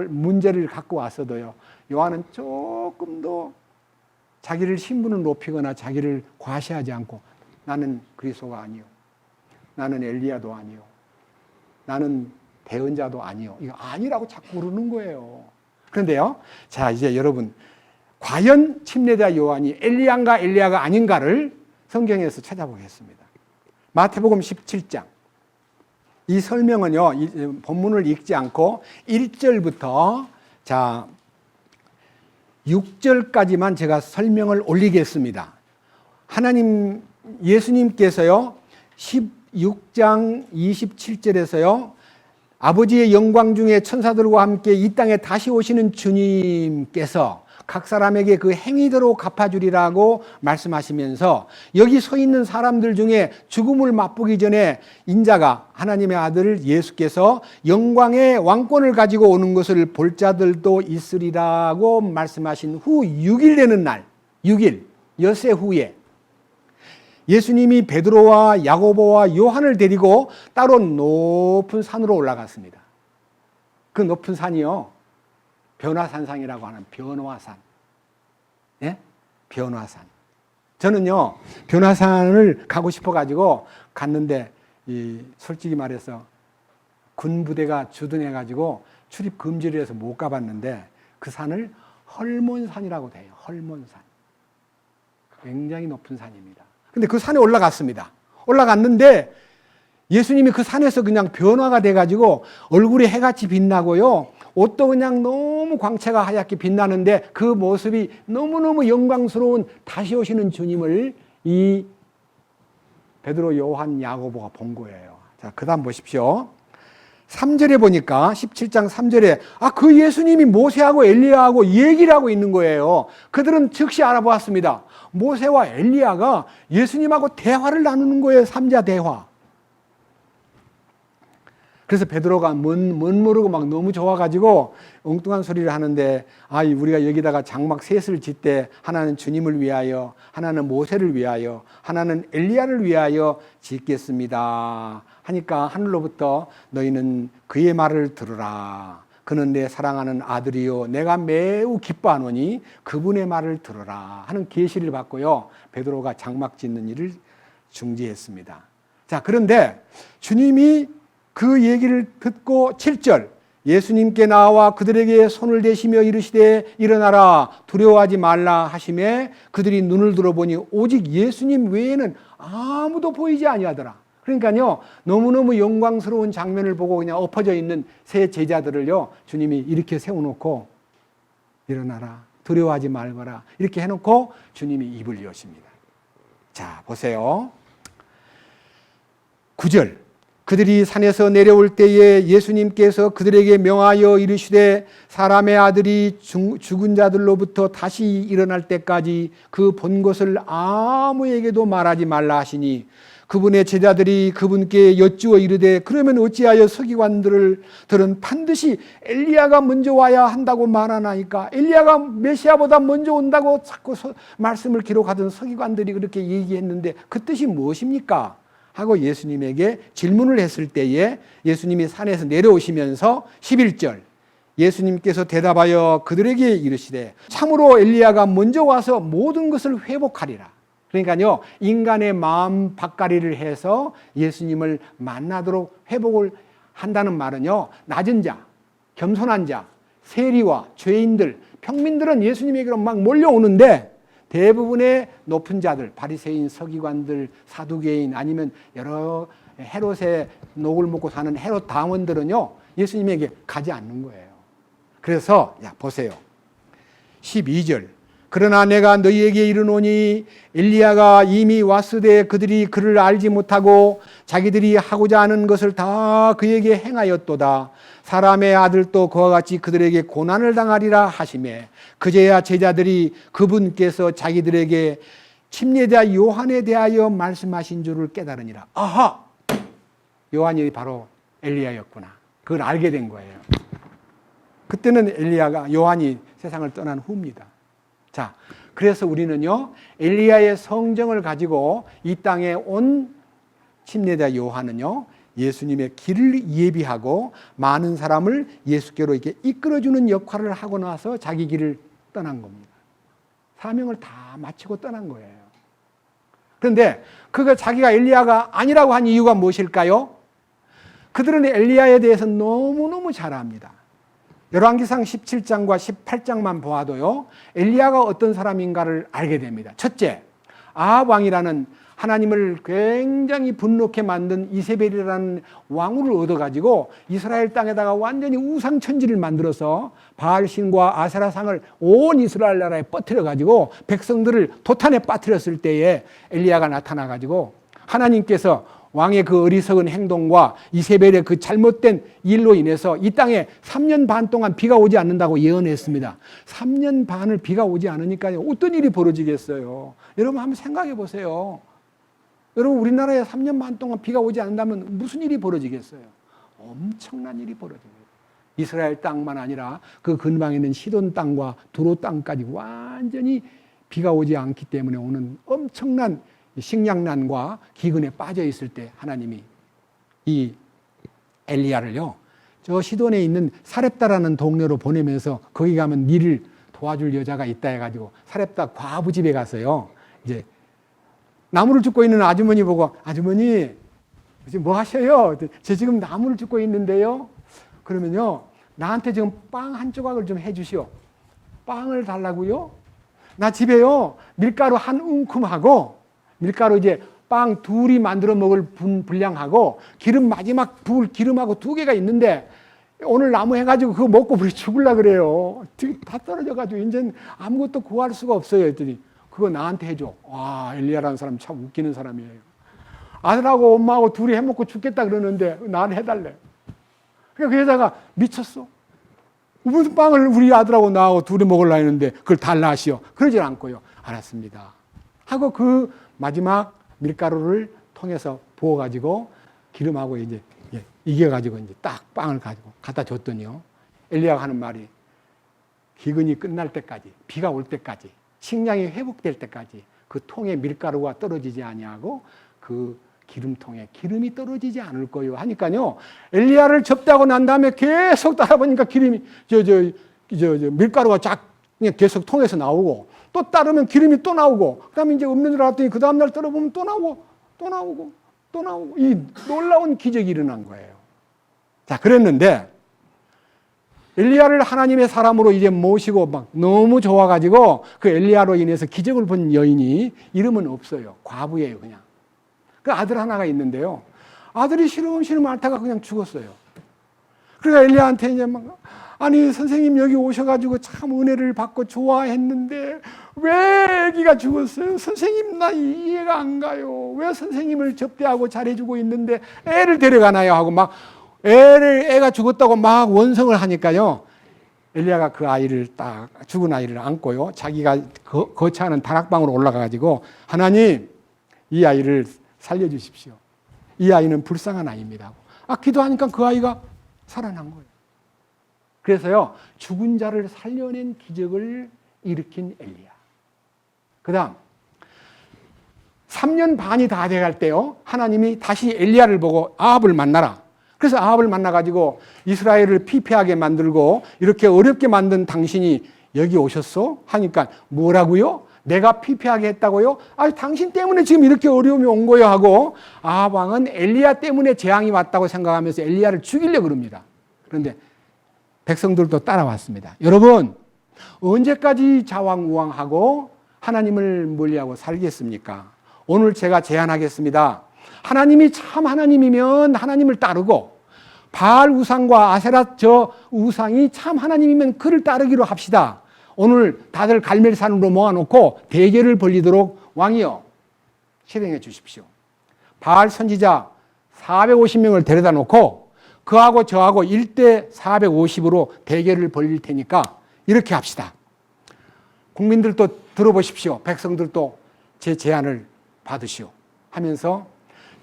[SPEAKER 1] 문제를 갖고 왔어도요. 요한은 조금 더 자기를 신분을 높이거나 자기를 과시하지 않고 나는 그리스도가 아니요. 나는 엘리야도 아니요. 나는 대언자도 아니요. 이거 아니라고 자꾸 그러는 거예요. 그런데요. 자, 이제 여러분 과연 침례자 요한이 엘리야인가 엘리야가 아닌가를 성경에서 찾아보겠습니다. 마태복음 17장. 이 설명은요. 이 본문을 읽지 않고 1절부터 자 6절까지만 제가 설명을 올리겠습니다. 예수님께서요. 16장 27절에서요. 아버지의 영광 중에 천사들과 함께 이 땅에 다시 오시는 주님께서 각 사람에게 그 행위대로 갚아주리라고 말씀하시면서 여기 서 있는 사람들 중에 죽음을 맛보기 전에 인자가 하나님의 아들 예수께서 영광의 왕권을 가지고 오는 것을 볼 자들도 있으리라고 말씀하신 후 6일 되는 날, 6일, 엿새 후에 예수님이 베드로와 야고보와 요한을 데리고 따로 높은 산으로 올라갔습니다. 그 높은 산이요. 변화산상이라고 하는 변화산. 예? 변화산. 저는요, 변화산을 가고 싶어가지고 갔는데, 솔직히 말해서 군부대가 주둔해가지고 출입 금지를 해서 못 가봤는데, 그 산을 헐몬산이라고 돼요. 헐몬산. 굉장히 높은 산입니다. 근데 그 산에 올라갔습니다. 올라갔는데 예수님이 그 산에서 그냥 변화가 돼가지고 얼굴이 해같이 빛나고요. 옷도 그냥 너무 광채가 하얗게 빛나는데 그 모습이 너무너무 영광스러운 다시 오시는 주님을 이 베드로, 요한, 야고보가 본 거예요. 자, 그 다음 보십시오. 3절에 보니까 17장 3절에 그 예수님이 모세하고 엘리야하고 얘기를 하고 있는 거예요. 그들은 즉시 알아보았습니다. 모세와 엘리야가 예수님하고 대화를 나누는 거예요. 삼자 대화. 그래서 베드로가 뭔 모르고 막 너무 좋아가지고 엉뚱한 소리를 하는데 우리가 여기다가 장막 셋을 짓되 하나는 주님을 위하여, 하나는 모세를 위하여, 하나는 엘리야를 위하여 짓겠습니다 하니까 하늘로부터 너희는 그의 말을 들으라. 그는 내 사랑하는 아들이요 내가 매우 기뻐하노니 그분의 말을 들으라 하는 계시를 받고요. 베드로가 장막 짓는 일을 중지했습니다. 자, 그런데 주님이 그 얘기를 듣고 7절 예수님께 나와 그들에게 손을 대시며 이르시되 일어나라 두려워하지 말라 하시매 그들이 눈을 들어보니 오직 예수님 외에는 아무도 보이지 아니하더라. 그러니까요, 너무너무 영광스러운 장면을 보고 그냥 엎어져 있는 세 제자들을요, 주님이 이렇게 세워놓고 일어나라 두려워하지 말거라 이렇게 해놓고 주님이 입을 여십니다. 자, 보세요. 9절 그들이 산에서 내려올 때에 예수님께서 그들에게 명하여 이르시되 사람의 아들이 죽은 자들로부터 다시 일어날 때까지 그 본 것을 아무에게도 말하지 말라 하시니 그분의 제자들이 그분께 여쭈어 이르되 그러면 어찌하여 서기관들은 반드시 엘리야가 먼저 와야 한다고 말하나이까? 엘리야가 메시아보다 먼저 온다고 자꾸 말씀을 기록하던 서기관들이 그렇게 얘기했는데 그 뜻이 무엇입니까? 하고 예수님에게 질문을 했을 때에 예수님이 산에서 내려오시면서 11절 예수님께서 대답하여 그들에게 이르시되 참으로 엘리야가 먼저 와서 모든 것을 회복하리라. 그러니까요, 인간의 마음 밭가리를 해서 예수님을 만나도록 회복을 한다는 말은요, 낮은 자, 겸손한 자, 세리와 죄인들, 평민들은 예수님에게로 막 몰려오는데 대부분의 높은 자들, 바리새인, 서기관들, 사두개인 아니면 여러 헤롯의 녹을 먹고 사는 헤롯 당원들은요, 예수님에게 가지 않는 거예요. 그래서 보세요. 12절 그러나 내가 너희에게 이르노니 엘리야가 이미 왔으되 그들이 그를 알지 못하고 자기들이 하고자 하는 것을 다 그에게 행하였도다. 사람의 아들도 그와 같이 그들에게 고난을 당하리라 하시매 그제야 제자들이 그분께서 자기들에게 침례자 요한에 대하여 말씀하신 줄을 깨달으니라. 아하! 요한이 바로 엘리야였구나. 그걸 알게 된 거예요. 그때는 요한이 세상을 떠난 후입니다. 자, 그래서 우리는요, 엘리야의 성정을 가지고 이 땅에 온 침례자 요한은요, 예수님의 길을 예비하고 많은 사람을 예수께로 이렇게 이끌어주는 역할을 하고 나서 자기 길을 떠난 겁니다. 사명을 다 마치고 떠난 거예요. 그런데 자기가 엘리야가 아니라고 한 이유가 무엇일까요? 그들은 엘리야에 대해서 너무너무 잘 압니다. 열왕기상 17장과 18장만 보아도요, 엘리야가 어떤 사람인가를 알게 됩니다. 첫째, 아합 왕이라는 하나님을 굉장히 분노케 만든 이세벨이라는 왕후를 얻어가지고 이스라엘 땅에다가 완전히 우상천지를 만들어서 바알신과 아세라상을 온 이스라엘 나라에 퍼뜨려가지고 백성들을 도탄에 빠뜨렸을 때에 엘리야가 나타나가지고 하나님께서 왕의 그 어리석은 행동과 이세벨의 그 잘못된 일로 인해서 이 땅에 3년 반 동안 비가 오지 않는다고 예언했습니다. 3년 반을 비가 오지 않으니까 어떤 일이 벌어지겠어요? 여러분 한번 생각해 보세요. 여러분 우리나라에 3년 반 동안 비가 오지 않는다면 무슨 일이 벌어지겠어요? 엄청난 일이 벌어집니다. 이스라엘 땅만 아니라 그 근방에 있는 시돈 땅과 두로 땅까지 완전히 비가 오지 않기 때문에 오는 엄청난 식량난과 기근에 빠져 있을 때 하나님이 이 엘리야를요, 저 시돈에 있는 사렙다라는 동네로 보내면서 거기 가면 니를 도와줄 여자가 있다 해가지고 사렙다 과부 집에 가서요, 이제 나무를 줍고 있는 아주머니 보고 아주머니 지금 뭐 하셔요? 저 지금 나무를 줍고 있는데요. 그러면요, 나한테 지금 빵 한 조각을 좀 해주시오. 빵을 달라고요? 나 집에요 밀가루 한 움큼하고 밀가루 이제 빵 둘이 만들어 먹을 분량하고 기름 마지막 부을 기름하고 두 개가 있는데 오늘 나무 해가지고 그거 먹고 우리 죽을라 그래요. 다 떨어져가지고 이제 아무것도 구할 수가 없어요. 했더니 그거 나한테 해줘. 와, 엘리야라는 사람 참 웃기는 사람이에요. 아들하고 엄마하고 둘이 해먹고 죽겠다 그러는데 나한테 해달래. 그러니까 그 여자가 미쳤어. 무슨 빵을 우리 아들하고 나하고 둘이 먹으려 했는데 그걸 달라 하시오. 그러질 않고요. 알았습니다. 하고 그 마지막 밀가루를 통해서 부어가지고 기름하고 이제 이겨가지고 이제 딱 빵을 가지고 갖다 줬더니요. 엘리야가 하는 말이 기근이 끝날 때까지, 비가 올 때까지, 식량이 회복될 때까지 그 통에 밀가루가 떨어지지 아니하고 그 기름통에 기름이 떨어지지 않을 거요 하니까요. 엘리야를 접대하고 난 다음에 계속 따라보니까 기름이 밀가루가 그냥 계속 통에서 나오고 또 따르면 기름이 또 나오고 그다음에 이제 없는 줄 알았더니 그 다음 날 따라보면 또 나오고 이 놀라운 기적이 일어난 거예요. 자, 그랬는데 엘리야를 하나님의 사람으로 이제 모시고 막 너무 좋아가지고 그 엘리야로 인해서 기적을 본 여인이 이름은 없어요. 과부예요, 그냥. 그 아들 하나가 있는데요. 아들이 시름시름 앓다가 그냥 죽었어요. 그러니까 엘리야한테 이제 막 아니 선생님 여기 오셔가지고 참 은혜를 받고 좋아했는데 왜 아기가 죽었어요? 선생님 나 이해가 안 가요. 왜 선생님을 접대하고 잘해주고 있는데 애를 데려가나요? 하고 막 애가 죽었다고 막 원성을 하니까요. 엘리야가 그 아이를 딱 죽은 아이를 안고요. 자기가 거처하는 다락방으로 올라가가지고 하나님 이 아이를 살려주십시오. 이 아이는 불쌍한 아이입니다. 기도하니까 그 아이가 살아난 거예요. 그래서요, 죽은 자를 살려낸 기적을 일으킨 엘리야. 그 다음, 3년 반이 다 돼갈 때요, 하나님이 다시 엘리야를 보고 아합을 만나라. 그래서 아합을 만나가지고 이스라엘을 피폐하게 만들고 이렇게 어렵게 만든 당신이 여기 오셨어? 하니까 뭐라고요? 내가 피폐하게 했다고요? 당신 때문에 지금 이렇게 어려움이 온 거요 하고 아합 왕은 엘리야 때문에 재앙이 왔다고 생각하면서 엘리야를 죽이려고 그럽니다. 그런데 백성들도 따라왔습니다. 여러분, 언제까지 자왕우왕하고 하나님을 멀리하고 살겠습니까? 오늘 제가 제안하겠습니다. 하나님이 참 하나님이면 하나님을 따르고 바알 우상과 아세라 저 우상이 참 하나님이면 그를 따르기로 합시다. 오늘 다들 갈멜산으로 모아놓고 대결을 벌리도록 왕이여 실행해 주십시오. 바알 선지자 450명을 데려다 놓고 그하고 저하고 1대 450으로 대결을 벌릴 테니까 이렇게 합시다. 국민들도 들어보십시오. 백성들도 제 제안을 받으시오. 하면서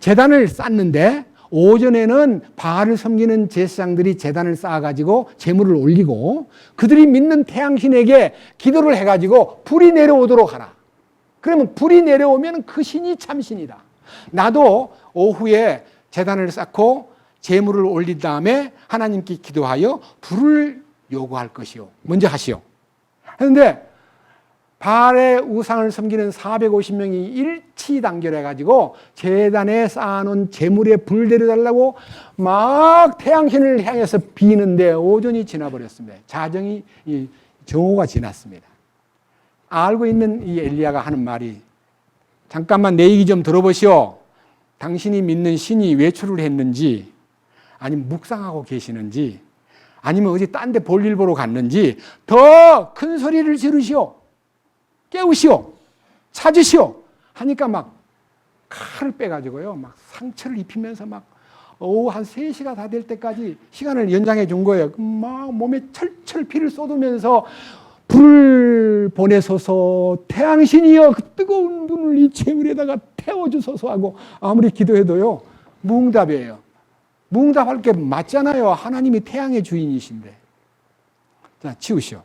[SPEAKER 1] 제단을 쌓는데 오전에는 바알을 섬기는 제사장들이 제단을 쌓아가지고 제물을 올리고 그들이 믿는 태양신에게 기도를 해가지고 불이 내려오도록 하라. 그러면 불이 내려오면 그 신이 참신이다. 나도 오후에 제단을 쌓고 제물을 올린 다음에 하나님께 기도하여 불을 요구할 것이요. 먼저 하시오. 그런데 바알의 우상을 섬기는 450명이 일치단결해가지고 제단에 쌓아놓은 제물에 불 내려달라고 막 태양신을 향해서 비는데 오전이 지나버렸습니다. 자정이 정오가 지났습니다. 알고 있는 이 엘리야가 하는 말이 잠깐만 내 얘기 좀 들어보시오. 당신이 믿는 신이 외출을 했는지 아니면 묵상하고 계시는지 아니면 어디 딴 데 볼일 보러 갔는지 더 큰 소리를 지르시오. 깨우시오. 찾으시오. 하니까 막 칼을 빼가지고요. 막 상처를 입히면서 막 오후 한 3시가 다 될 때까지 시간을 연장해 준 거예요. 막 몸에 철철 피를 쏟으면서 불을 보내소서 태양신이여 그 뜨거운 눈을 이 제물에다가 태워주소서 하고 아무리 기도해도요. 무응답이에요. 무응답할 게 맞잖아요. 하나님이 태양의 주인이신데. 자, 치우시오.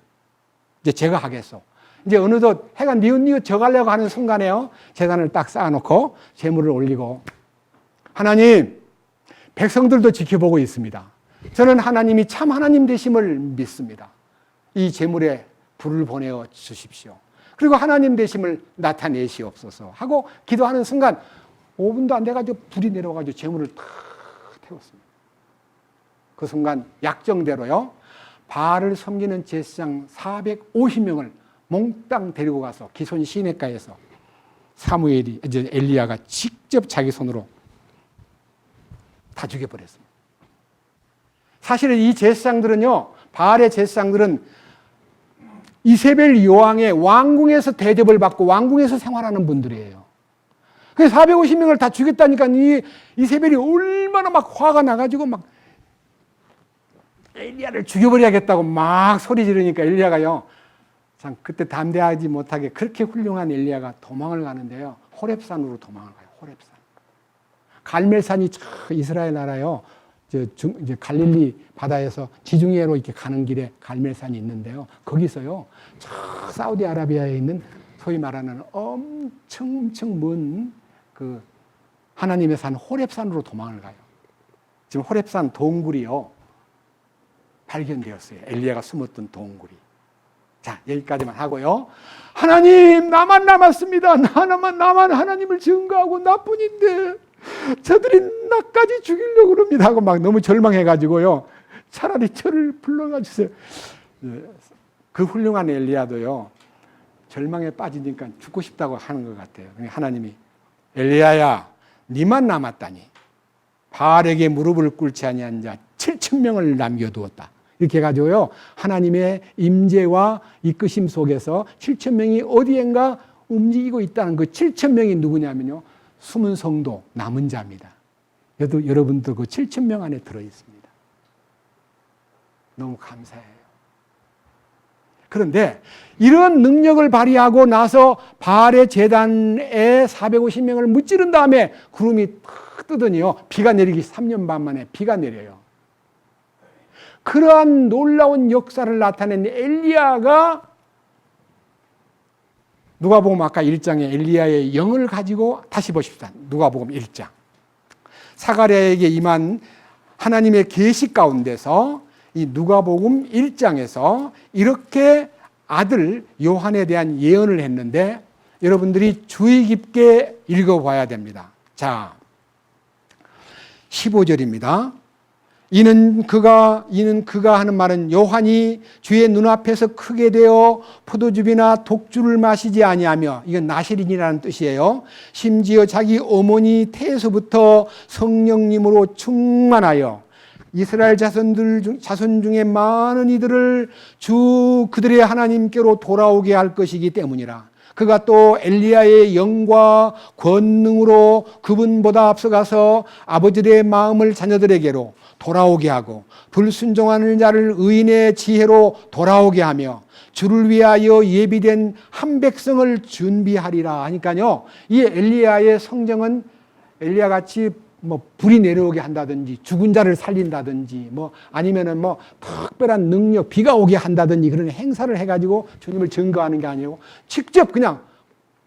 [SPEAKER 1] 이제 제가 하겠소. 이제 어느덧 해가 뉘웃뉘웃 져가려고 하는 순간에요. 제단을 딱 쌓아놓고 제물을 올리고 하나님, 백성들도 지켜보고 있습니다. 저는 하나님이 참 하나님 되심을 믿습니다. 이 제물에 불을 보내어 주십시오. 그리고 하나님 되심을 나타내시옵소서 하고 기도하는 순간 5분도 안 돼가지고 불이 내려와가지고 제물을 탁 태웠습니다. 그 순간 약정대로요. 바알을 섬기는 제사장 450명을 몽땅 데리고 가서 기손 시내가에서 이제 엘리야가 직접 자기 손으로 다 죽여버렸습니다. 사실은 이 제사장들은요, 바알의 제사장들은 이세벨 여왕의 왕궁에서 대접을 받고 왕궁에서 생활하는 분들이에요. 그래서 450명을 다 죽였다니까 이세벨이 얼마나 막 화가 나가지고 막 엘리야를 죽여버려야겠다고 막 소리 지르니까 엘리야가요, 참 그때 담대하지 못하게 그렇게 훌륭한 엘리야가 도망을 가는데요, 호렙산으로 도망을 가요. 호렙산. 갈멜산이 이스라엘 나라요, 이제 갈릴리 바다에서 지중해로 이렇게 가는 길에 갈멜산이 있는데요, 거기서요, 저 사우디아라비아에 있는 소위 말하는 엄청 먼 그 하나님의 산 호렙산으로 도망을 가요. 지금 호렙산 동굴이요, 발견되었어요. 엘리야가 숨었던 동굴이. 자, 여기까지만 하고요. 하나님, 나만 남았습니다. 나만 하나님을 증거하고 나뿐인데 저들이 나까지 죽이려고 그럽니다 하고 막 너무 절망해가지고요, 차라리 저를 불러가 주세요. 그 훌륭한 엘리야도요, 절망에 빠지니까 죽고 싶다고 하는 것 같아요. 하나님이 엘리야야, 니만 남았다니 바알에게 무릎을 꿇지 아니한 자 7,000명을 남겨두었다. 이렇게 해가지고요, 하나님의 임재와 이끄심 속에서 7,000명이 어디엔가 움직이고 있다는 그 7,000명이 누구냐면요, 숨은 성도, 남은 자입니다. 여러분도 그 7,000명 안에 들어있습니다. 너무 감사해요. 그런데 이런 능력을 발휘하고 나서 바알의 제단에 450명을 무찌른 다음에 구름이 탁 뜨더니요, 비가 내리기 3년 반 만에 비가 내려요. 그러한 놀라운 역사를 나타낸 엘리야가 누가복음 아까 1장에 엘리야의 영을 가지고, 다시 보십시다. 누가복음 1장. 사가랴에게 임한 하나님의 계시 가운데서 이 누가복음 1장에서 이렇게 아들 요한에 대한 예언을 했는데 여러분들이 주의 깊게 읽어봐야 됩니다. 자, 15절입니다. 이는 그가 하는 말은 요한이 주의 눈앞에서 크게 되어 포도즙이나 독주를 마시지 아니하며, 이건 나시린이라는 뜻이에요. 심지어 자기 어머니 태에서부터 성령님으로 충만하여 이스라엘 자손 중에 많은 이들을 그들의 하나님께로 돌아오게 할 것이기 때문이라. 그가 또 엘리야의 영과 권능으로 그분보다 앞서가서 아버지의 마음을 자녀들에게로 돌아오게 하고 불순종하는 자를 의인의 지혜로 돌아오게 하며 주를 위하여 예비된 한 백성을 준비하리라 하니까요, 이 엘리야의 성정은 엘리야같이 불이 내려오게 한다든지 죽은 자를 살린다든지 아니면은 특별한 능력, 비가 오게 한다든지 그런 행사를 해가지고 주님을 증거하는 게 아니고 직접 그냥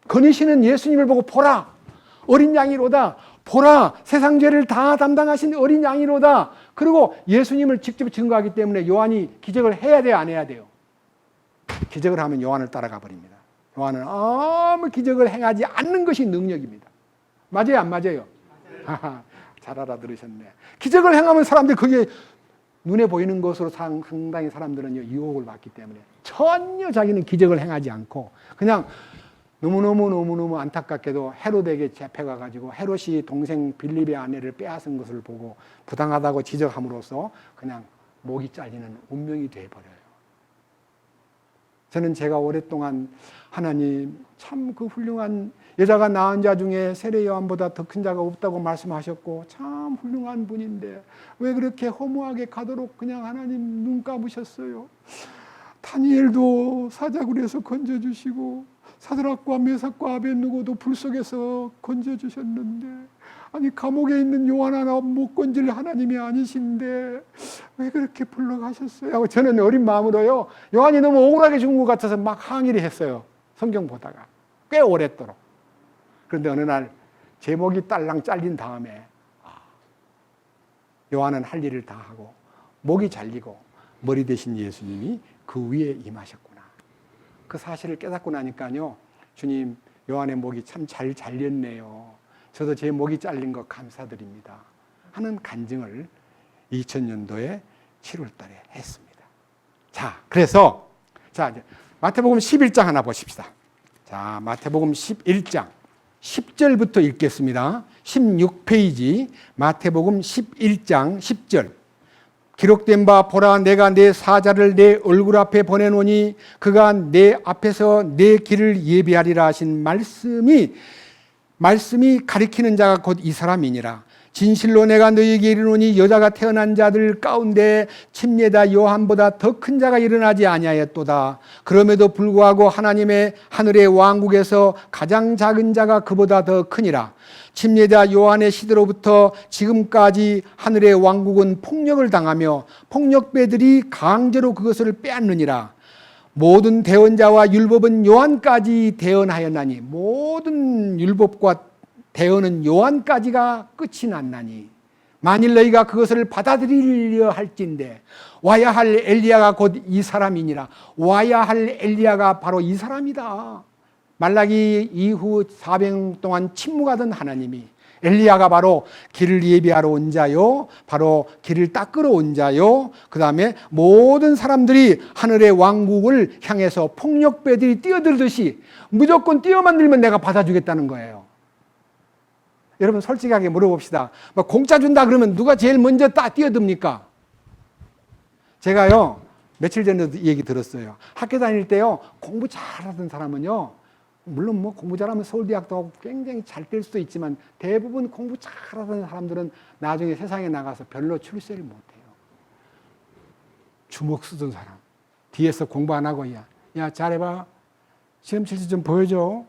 [SPEAKER 1] 거니시는 예수님을 보고 보라, 어린 양이로다, 보라, 세상 죄를 다 담당하신 어린 양이로다. 그리고 예수님을 직접 증거하기 때문에 요한이 기적을 해야 돼요, 안 해야 돼요? 기적을 하면 요한을 따라가 버립니다. 요한은 아무 기적을 행하지 않는 것이 능력입니다. 맞아요, 안 맞아요? 잘 알아들으셨네. 기적을 행하면 사람들이 그게 눈에 보이는 것으로 상당히 사람들은 유혹을 받기 때문에 전혀 자기는 기적을 행하지 않고 그냥 너무너무 안타깝게도 헤롯에게 잡혀가가지고 헤롯이 동생 빌립의 아내를 빼앗은 것을 보고 부당하다고 지적함으로써 그냥 목이 잘리는 운명이 되어버려요. 저는 제가 오랫동안 하나님 참 그 훌륭한 여자가 낳은 자 중에 세례 요한보다 더 큰 자가 없다고 말씀하셨고 참 훌륭한 분인데 왜 그렇게 허무하게 가도록 그냥 하나님 눈 감으셨어요. 다니엘도 사자굴에서 건져주시고 사드락과 메삭과 아벳느고도 불 속에서 건져주셨는데 아니 감옥에 있는 요한 하나 못 건질 하나님이 아니신데 왜 그렇게 불러가셨어요? 하고 저는 어린 마음으로요, 요한이 너무 억울하게 죽은 것 같아서 막 항의를 했어요. 성경 보다가 꽤 오랫도록. 그런데 어느 날 제목이 딸랑 잘린 다음에 요한은 할 일을 다 하고 목이 잘리고 머리 대신 예수님이 그 위에 임하셨구나. 그 사실을 깨닫고 나니까요, 주님, 요한의 목이 참 잘 잘렸네요. 저도 제 목이 잘린 거 감사드립니다 하는 간증을 2000년도에 7월 달에 했습니다. 자, 그래서 이제 마태복음 11장 하나 보십시다. 자, 마태복음 11장. 10절부터 읽겠습니다. 16페이지 마태복음 11장 10절. 기록된 바 보라 내가 내 사자를 내 얼굴 앞에 보내노니 그가 내 앞에서 내 길을 예비하리라 하신 말씀이 가리키는 자가 곧 이 사람이니라. 진실로 내가 너희에게 이르노니 여자가 태어난 자들 가운데 침례다 요한보다 더 큰 자가 일어나지 아니하였도다. 그럼에도 불구하고 하나님의 하늘의 왕국에서 가장 작은 자가 그보다 더 크니라. 침례자 요한의 시대로부터 지금까지 하늘의 왕국은 폭력을 당하며 폭력배들이 강제로 그것을 빼앗느니라. 모든 대언자와 율법은 요한까지 대언하였나니, 모든 율법과 대언은 요한까지가 끝이 났나니, 만일 너희가 그것을 받아들이려 할진대 와야 할 엘리야가 곧 이 사람이니라. 와야 할 엘리야가 바로 이 사람이다. 말라기 이후 400년 동안 침묵하던 하나님이 엘리야가 바로 길을 예비하러 온 자요, 바로 길을 닦으러 온 자요, 그 다음에 모든 사람들이 하늘의 왕국을 향해서 폭력배들이 뛰어들듯이 무조건 뛰어만 들면 내가 받아주겠다는 거예요. 여러분 솔직하게 물어봅시다. 막 공짜 준다 그러면 누가 제일 먼저 딱 뛰어듭니까? 제가요 며칠 전에도 얘기 들었어요. 학교 다닐 때요 공부 잘하던 사람은요, 물론 뭐 공부 잘하면 서울대학도 하고 굉장히 잘 될 수도 있지만 대부분 공부 잘하던 사람들은 나중에 세상에 나가서 별로 출세를 못해요. 주먹 쓰던 사람 뒤에서 공부 안 하고 야 잘해봐, 시험 칠 때 좀 보여줘,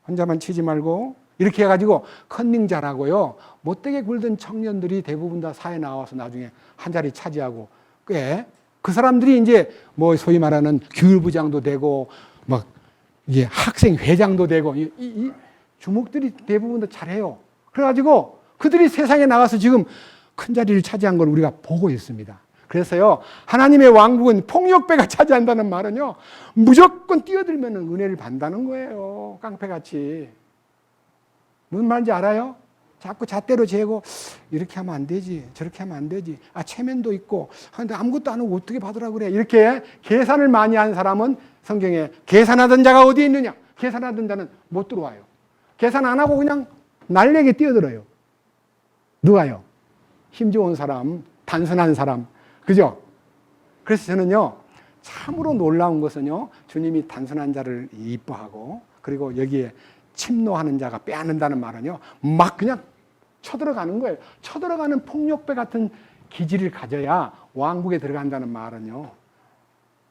[SPEAKER 1] 혼자만 치지 말고, 이렇게 해가지고 컨닝 잘하고요 못되게 굴던 청년들이 대부분 다 사회 나와서 나중에 한 자리 차지하고, 꽤 그 사람들이 이제 뭐 소위 말하는 교육부장도 되고 막 이게 학생 회장도 되고, 이 주목들이 대부분 다 잘해요. 그래가지고 그들이 세상에 나가서 지금 큰 자리를 차지한 걸 우리가 보고 있습니다. 그래서요 하나님의 왕국은 폭력배가 차지한다는 말은요 무조건 뛰어들면 은혜를 받는다는 거예요. 깡패같이. 무슨 말인지 알아요? 자꾸 잣대로 재고 이렇게 하면 안 되지, 저렇게 하면 안 되지, 체면도 있고, 근데 아무것도 안 하고 어떻게 받으라 그래, 이렇게 계산을 많이 한 사람은 성경에 계산하던 자가 어디 있느냐, 계산하던 자는 못 들어와요. 계산 안 하고 그냥 날래게 뛰어들어요. 누가요? 힘 좋은 사람, 단순한 사람, 그죠? 그래서 저는요 참으로 놀라운 것은요 주님이 단순한 자를 이뻐하고, 그리고 여기에 침노하는 자가 빼앗는다는 말은요 막 그냥 쳐들어가는 거예요. 쳐들어가는 폭력배 같은 기질을 가져야 왕국에 들어간다는 말은요,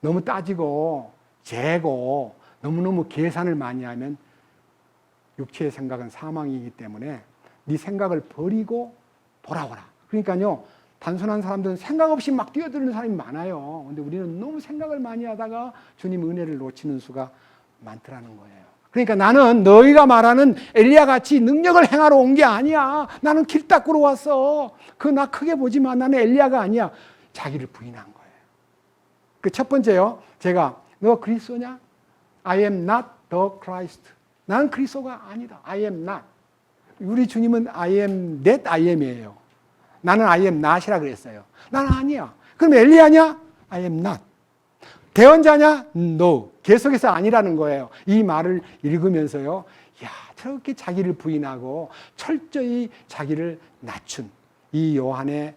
[SPEAKER 1] 너무 따지고 재고 너무너무 계산을 많이 하면 육체의 생각은 사망이기 때문에 네 생각을 버리고 돌아오라. 그러니까요 단순한 사람들은 생각 없이 막 뛰어드는 사람이 많아요. 근데 우리는 너무 생각을 많이 하다가 주님 은혜를 놓치는 수가 많더라는 거예요. 그러니까 나는 너희가 말하는 엘리야 같이 능력을 행하러 온 게 아니야. 나는 길 닦으러 왔어. 나 크게 보지 마. 나는 엘리야가 아니야. 자기를 부인한 거예요. 그 첫 번째요. 제가 너 그리스도냐? I am not the Christ. 나는 그리스도가 아니다. I am not. 우리 주님은 I am that I am이에요. 나는 I am not이라 그랬어요. 나는 아니야. 그럼 엘리야냐? I am not. 대언자냐? No. 계속해서 아니라는 거예요. 이 말을 읽으면서요, 야, 저렇게 자기를 부인하고 철저히 자기를 낮춘 이 요한의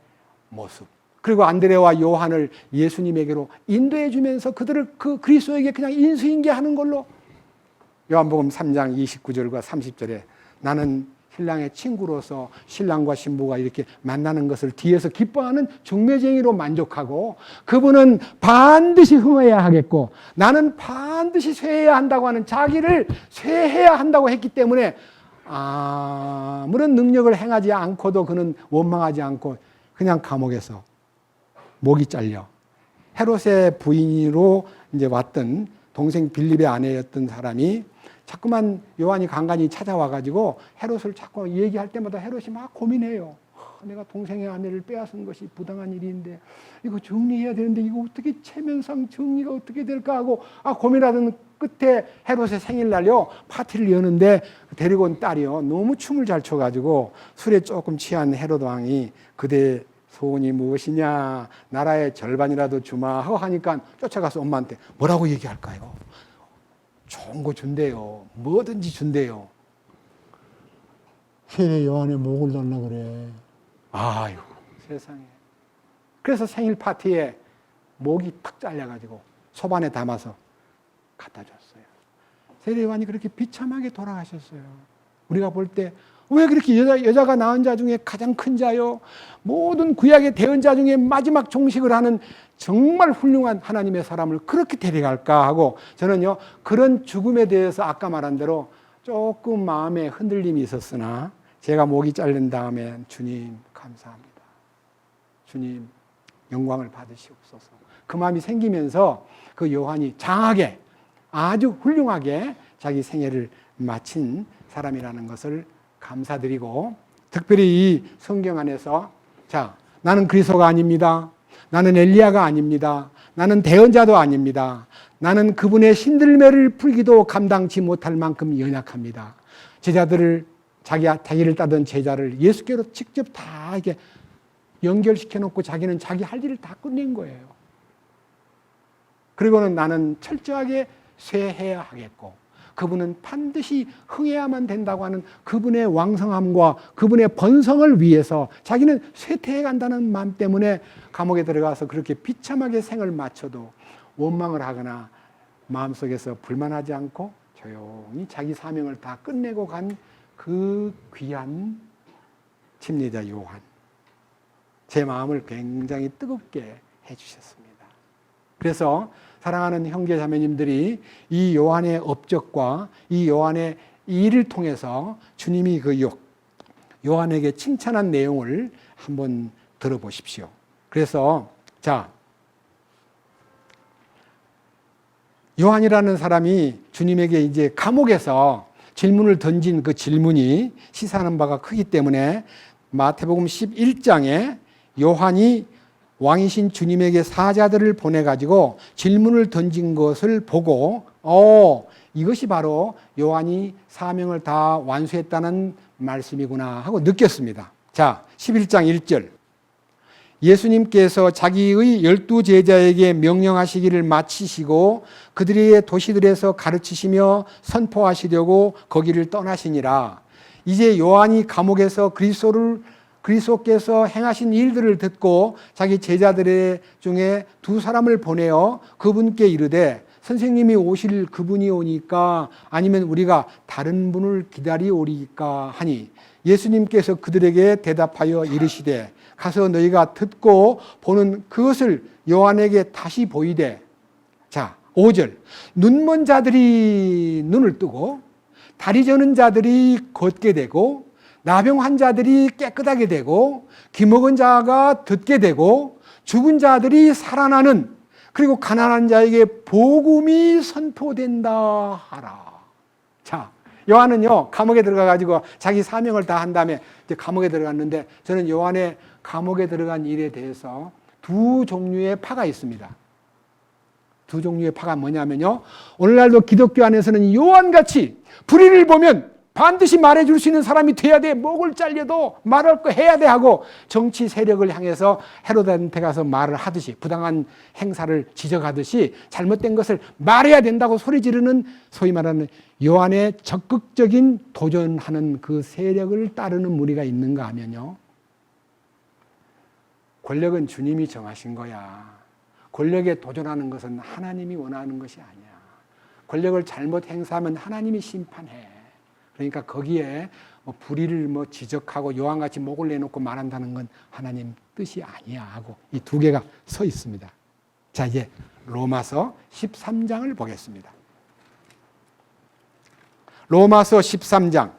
[SPEAKER 1] 모습. 그리고 안드레와 요한을 예수님에게로 인도해 주면서 그들을 그 그리스도에게 그냥 인수인계하는 걸로, 요한복음 3장 29절과 30절에 나는 신랑의 친구로서 신랑과 신부가 이렇게 만나는 것을 뒤에서 기뻐하는 중매쟁이로 만족하고, 그분은 반드시 흥해야 하겠고 나는 반드시 쇠해야 한다고 하는, 자기를 쇠해야 한다고 했기 때문에 아무런 능력을 행하지 않고도 그는 원망하지 않고 그냥 감옥에서 목이 잘려 헤롯의 부인으로 이제 왔던 동생 빌립의 아내였던 사람이 자꾸만 요한이 간간히 찾아와가지고 헤롯을 자꾸 얘기할 때마다 헤롯이 막 고민해요. 내가 동생의 아내를 빼앗은 것이 부당한 일인데 이거 정리해야 되는데 이거 어떻게 체면상 정리가 어떻게 될까 하고 고민하던 끝에 헤롯의 생일날요 파티를 여는데 데리고 온 딸이요 너무 춤을 잘 춰가지고 술에 조금 취한 헤롯 왕이 그대 소원이 무엇이냐, 나라의 절반이라도 주마 하고 하니까 쫓아가서 엄마한테 뭐라고 얘기할까요? 좋은 거 준대요. 뭐든지 준대요.
[SPEAKER 2] 세례 요한의 목을 달라 그래.
[SPEAKER 1] 아유, 세상에. 그래서 생일 파티에 목이 탁 잘려가지고 소반에 담아서 갖다 줬어요. 세례 요한이 그렇게 비참하게 돌아가셨어요. 우리가 볼 때 왜 그렇게 여자가 낳은 자 중에 가장 큰 자요, 모든 구약의 대언자 중에 마지막 종식을 하는 정말 훌륭한 하나님의 사람을 그렇게 데려갈까 하고, 저는요 그런 죽음에 대해서 아까 말한 대로 조금 마음에 흔들림이 있었으나, 제가 목이 잘린 다음에 주님 감사합니다, 주님 영광을 받으시옵소서, 그 마음이 생기면서 그 요한이 장하게 아주 훌륭하게 자기 생애를 마친 사람이라는 것을 감사드리고, 특별히 이 성경 안에서 자, 나는 그리스도가 아닙니다, 나는 엘리야가 아닙니다, 나는 대언자도 아닙니다, 나는 그분의 신들매를 풀기도 감당치 못할 만큼 연약합니다, 제자들을 자기를 따던 제자를 예수께로 직접 다 이렇게 연결시켜 놓고 자기는 자기 할 일을 다 끝낸 거예요. 그리고는 나는 철저하게 쇠해야 하겠고, 그분은 반드시 흥해야만 된다고 하는 그분의 왕성함과 그분의 번성을 위해서 자기는 쇠퇴해 간다는 마음 때문에 감옥에 들어가서 그렇게 비참하게 생을 마쳐도 원망을 하거나 마음속에서 불만하지 않고 조용히 자기 사명을 다 끝내고 간 그 귀한 침례자 요한, 제 마음을 굉장히 뜨겁게 해주셨습니다. 그래서 사랑하는 형제 자매님들이 이 요한의 업적과 이 요한의 일을 통해서 주님이 그 요한에게 칭찬한 내용을 한번 들어보십시오. 그래서 자, 요한이라는 사람이 주님에게 이제 감옥에서 질문을 던진 그 질문이 시사하는 바가 크기 때문에 마태복음 11장에 요한이 왕이신 주님에게 사자들을 보내가지고 질문을 던진 것을 보고 이것이 바로 요한이 사명을 다 완수했다는 말씀이구나 하고 느꼈습니다. 자, 11장 1절, 예수님께서 자기의 12 제자에게 명령하시기를 마치시고 그들의 도시들에서 가르치시며 선포하시려고 거기를 떠나시니라. 이제 요한이 감옥에서 그리스도께서 행하신 일들을 듣고 자기 제자들 중에 2 보내어 그분께 이르되 선생님이 오실 그분이 오니까 아니면 우리가 다른 분을 기다리오리까 하니, 예수님께서 그들에게 대답하여 이르시되 가서 너희가 듣고 보는 그것을 요한에게 다시 보이되. 자, 5절, 눈먼 자들이 눈을 뜨고 다리 저는 자들이 걷게 되고 나병 환자들이 깨끗하게 되고 기먹은 자가 듣게 되고 죽은 자들이 살아나는, 그리고 가난한 자에게 복음이 선포된다 하라. 자, 요한은요 감옥에 들어가가지고 자기 사명을 다 한 다음에 이제 감옥에 들어갔는데, 저는 요한의 감옥에 들어간 일에 대해서 2 종류의 파가 있습니다. 2 종류의 파가 뭐냐면요, 오늘날도 기독교 안에서는 요한같이 불의를 보면 반드시 말해줄 수 있는 사람이 돼야 돼, 목을 잘려도 말할 거 해야 돼 하고 정치 세력을 향해서 헤로드한테 가서 말을 하듯이, 부당한 행사를 지적하듯이 잘못된 것을 말해야 된다고 소리 지르는 소위 말하는 요한의 적극적인 도전하는 그 세력을 따르는 무리가 있는가 하면요, 권력은 주님이 정하신 거야. 권력에 도전하는 것은 하나님이 원하는 것이 아니야. 권력을 잘못 행사하면 하나님이 심판해. 그러니까 거기에 불의를 지적하고 요한같이 목을 내놓고 말한다는 건 하나님 뜻이 아니야 하고 이 2개가 서 있습니다. 자, 이제 로마서 13장을 보겠습니다. 로마서 13장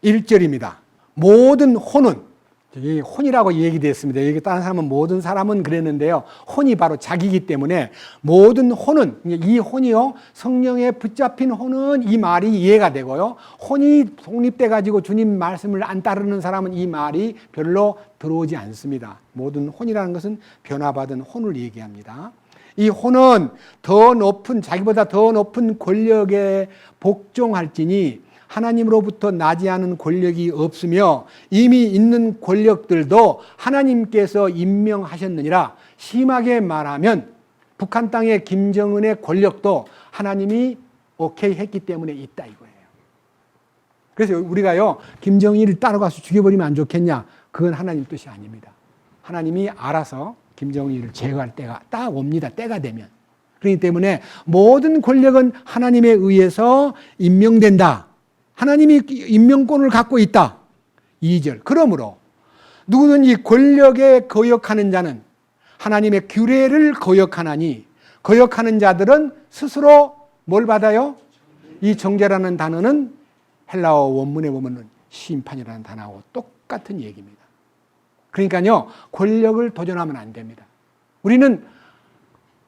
[SPEAKER 1] 1절입니다. 모든 혼은, 여기 혼이라고 얘기되었습니다. 여기 다른 사람은 모든 사람은 그랬는데요, 혼이 바로 자기이기 때문에 모든 혼은, 이 혼이요 성령에 붙잡힌 혼은 이 말이 이해가 되고요, 혼이 독립돼 가지고 주님 말씀을 안 따르는 사람은 이 말이 별로 들어오지 않습니다. 모든 혼이라는 것은 변화받은 혼을 얘기합니다. 이 혼은 더 높은, 자기보다 더 높은 권력에 복종할지니 하나님으로부터 나지 않은 권력이 없으며 이미 있는 권력들도 하나님께서 임명하셨느니라. 심하게 말하면 북한 땅의 김정은의 권력도 하나님이 오케이 했기 때문에 있다 이거예요. 그래서 우리가요, 김정일을 따라가서 죽여버리면 안 좋겠냐? 그건 하나님 뜻이 아닙니다. 하나님이 알아서 김정일을 제거할 때가 딱 옵니다. 때가 되면. 그렇기 때문에 모든 권력은 하나님에 의해서 임명된다. 하나님이 임명권을 갖고 있다. 2절. 그러므로 누구든지 권력에 거역하는 자는 하나님의 규례를 거역하나니, 거역하는 자들은 스스로 뭘 받아요? 이 정죄라는 단어는 헬라어 원문에 보면 심판이라는 단어하고 똑같은 얘기입니다. 그러니까요, 권력을 도전하면 안 됩니다. 우리는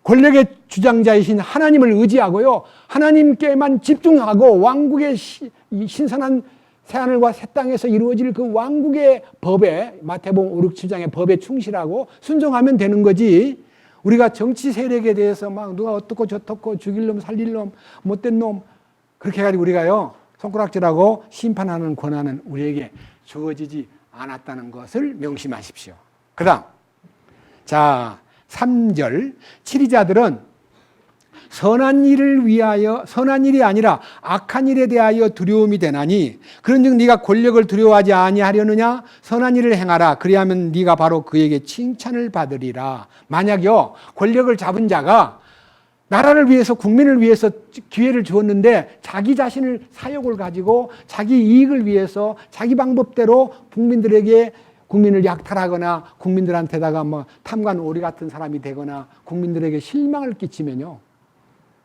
[SPEAKER 1] 권력의 주장자이신 하나님을 의지하고요, 하나님께만 집중하고 왕국의 신선한 새하늘과 새 땅에서 이루어질 그 왕국의 법에, 마태복음 5, 6, 7장의 법에 충실하고 순종하면 되는 거지, 우리가 정치 세력에 대해서 막 누가 어떻고 저떻고 죽일 놈 살릴 놈 못된 놈 그렇게 해가지고 우리가요 손가락질하고 심판하는 권한은 우리에게 주어지지 않았다는 것을 명심하십시오. 그 다음, 자 3절, 치리자들은 선한 일을 위하여, 선한 일이 아니라 악한 일에 대하여 두려움이 되나니, 그런즉 네가 권력을 두려워하지 아니하려느냐? 선한 일을 행하라. 그리하면 네가 바로 그에게 칭찬을 받으리라. 만약요, 권력을 잡은 자가 나라를 위해서, 국민을 위해서 기회를 주었는데 자기 자신을 사욕을 가지고 자기 이익을 위해서 자기 방법대로 국민을 약탈하거나 국민들한테다가 뭐 탐관 오리 같은 사람이 되거나 국민들에게 실망을 끼치면요,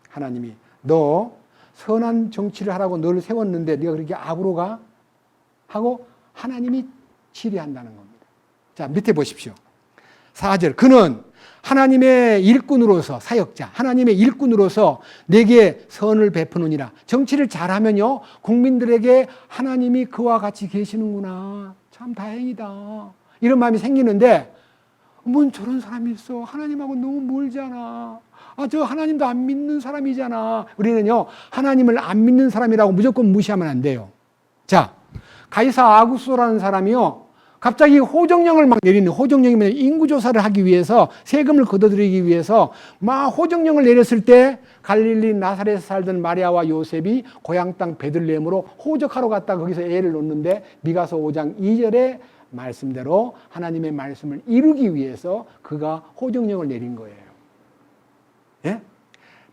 [SPEAKER 1] 하나님이 너 선한 정치를 하라고 너를 세웠는데 네가 그렇게 악으로 가? 하고 하나님이 치리한다는 겁니다. 자, 밑에 보십시오. 4절, 그는 하나님의 일꾼으로서, 사역자, 하나님의 일꾼으로서 내게 선을 베푸느니라. 정치를 잘하면요, 국민들에게 하나님이 그와 같이 계시는구나, 참 다행이다, 이런 마음이 생기는데, 뭔 저런 사람이 있어, 하나님하고 너무 멀잖아, 저 하나님도 안 믿는 사람이잖아. 우리는요, 하나님을 안 믿는 사람이라고 무조건 무시하면 안 돼요. 자, 가이사 아구소라는 사람이요, 갑자기 호정령을 막 내리는, 호정령이면 인구조사를 하기 위해서, 세금을 걷어들이기 위해서 막 호정령을 내렸을 때 갈릴리 나사렛에 살던 마리아와 요셉이 고향 땅 베들레헴으로 호적하러 갔다가 거기서 애를 놓는데, 미가서 5장 2절의 말씀대로 하나님의 말씀을 이루기 위해서 그가 호정령을 내린 거예요. 예?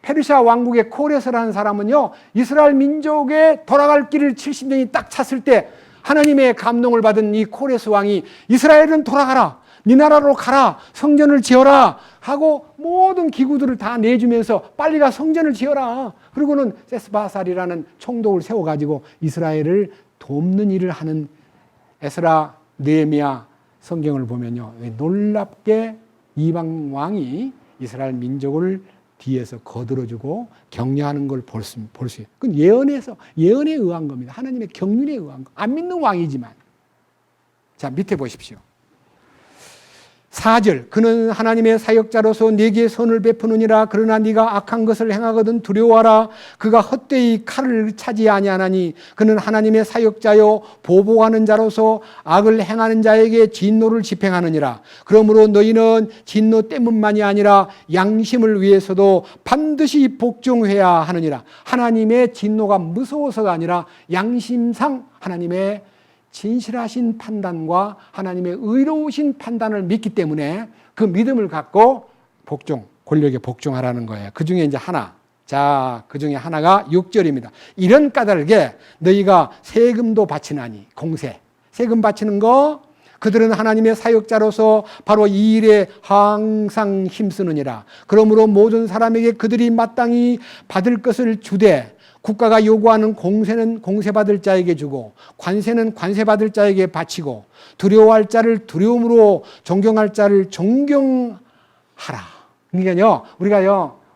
[SPEAKER 1] 페르시아 왕국의 코레스라는 사람은요, 이스라엘 민족의 돌아갈 길을 70년이 딱 찼을 때 하나님의 감동을 받은 이 코레스 왕이 이스라엘은 돌아가라, 네 나라로 가라, 성전을 지어라 하고 모든 기구들을 다 내주면서 빨리 가 성전을 지어라. 그리고는 세스바살이라는 총독을 세워가지고 이스라엘을 돕는 일을 하는 에스라, 느헤미야 성경을 보면요, 놀랍게 이방 왕이 이스라엘 민족을 뒤에서 거들어주고 격려하는 걸 볼 수 있어요. 그건 예언에 의한 겁니다. 하나님의 경륜에 의한 거. 안 믿는 왕이지만. 자, 밑에 보십시오. 4절, 그는 하나님의 사역자로서 네게 선을 베푸느니라. 그러나 네가 악한 것을 행하거든 두려워하라. 그가 헛되이 칼을 차지 아니하나니 그는 하나님의 사역자요 보복하는 자로서 악을 행하는 자에게 진노를 집행하느니라. 그러므로 너희는 진노 때문만이 아니라 양심을 위해서도 반드시 복종해야 하느니라. 하나님의 진노가 무서워서가 아니라 양심상 하나님의 진실하신 판단과 하나님의 의로우신 판단을 믿기 때문에 그 믿음을 갖고 권력에 복종하라는 거예요. 그 중에 이제 하나. 자, 그 중에 하나가 6절입니다. 이런 까닭에 너희가 세금도 바치나니, 공세. 세금 바치는 거, 그들은 하나님의 사역자로서 바로 이 일에 항상 힘쓰느니라. 그러므로 모든 사람에게 그들이 마땅히 받을 것을 주되, 국가가 요구하는 공세는 공세받을 자에게 주고 관세는 관세받을 자에게 바치고 두려워할 자를 두려움으로 존경할 자를 존경하라. 그러니까요,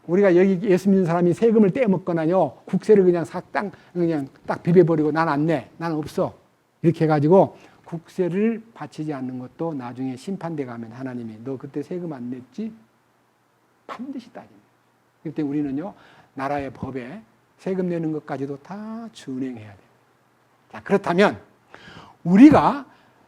[SPEAKER 1] 우리가 여기 예수 믿는 사람이 세금을 떼먹거나요, 국세를 그냥 그냥 딱 비벼버리고 난 안 내, 난 없어, 이렇게 해가지고 국세를 바치지 않는 것도 나중에 심판대 가면 하나님이 너 그때 세금 안 냈지? 반드시 따집니다. 그때 우리는요, 나라의 법에 세금 내는 것까지도 다 준행해야 돼요. 자, 그렇다면 우리가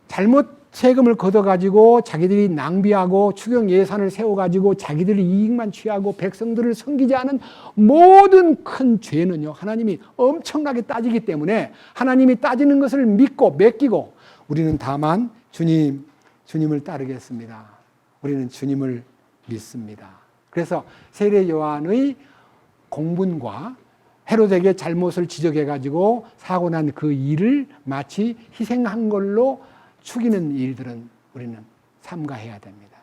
[SPEAKER 1] 잘못 세금을 걷어가지고 자기들이 낭비하고 추경 예산을 세워가지고 자기들이 이익만 취하고 백성들을 섬기지 않은 모든 큰 죄는요, 하나님이 엄청나게 따지기 때문에 하나님이 따지는 것을 믿고 맡기고 우리는 다만 주님을 따르겠습니다. 우리는 주님을 믿습니다. 그래서 세례 요한의 공분과 헤로데에게 잘못을 지적해가지고 사고 난 그 일을 마치 희생한 걸로 죽이는 일들은 우리는 삼가해야 됩니다.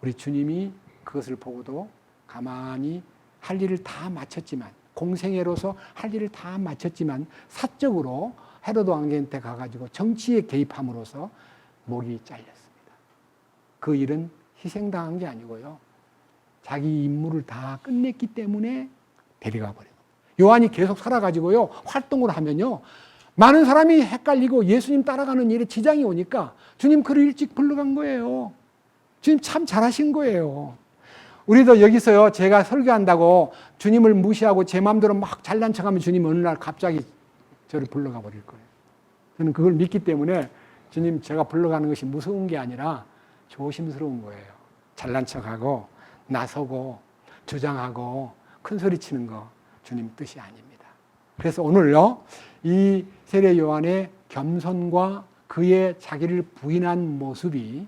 [SPEAKER 1] 우리 주님이 그것을 보고도 가만히 할 일을 다 마쳤지만, 공생애로서 할 일을 다 마쳤지만 사적으로 헤로드 왕한테 가가지고 정치에 개입함으로써 목이 잘렸습니다. 그 일은 희생당한 게 아니고요, 자기 임무를 다 끝냈기 때문에 데려가 버려요. 요한이 계속 살아가지고요, 활동을 하면요, 많은 사람이 헷갈리고 예수님 따라가는 일에 지장이 오니까 주님 그를 일찍 불러간 거예요. 주님 참 잘하신 거예요. 우리도 여기서요, 제가 설교한다고 주님을 무시하고 제 마음대로 막 잘난 척하면 주님 어느 날 갑자기 저를 불러가 버릴 거예요. 저는 그걸 믿기 때문에 주님 제가 불러가는 것이 무서운 게 아니라 조심스러운 거예요. 잘난 척하고 나서고 주장하고 큰 소리 치는 거 주님 뜻이 아닙니다. 그래서 오늘요, 이 세례 요한의 겸손과 그의 자기를 부인한 모습이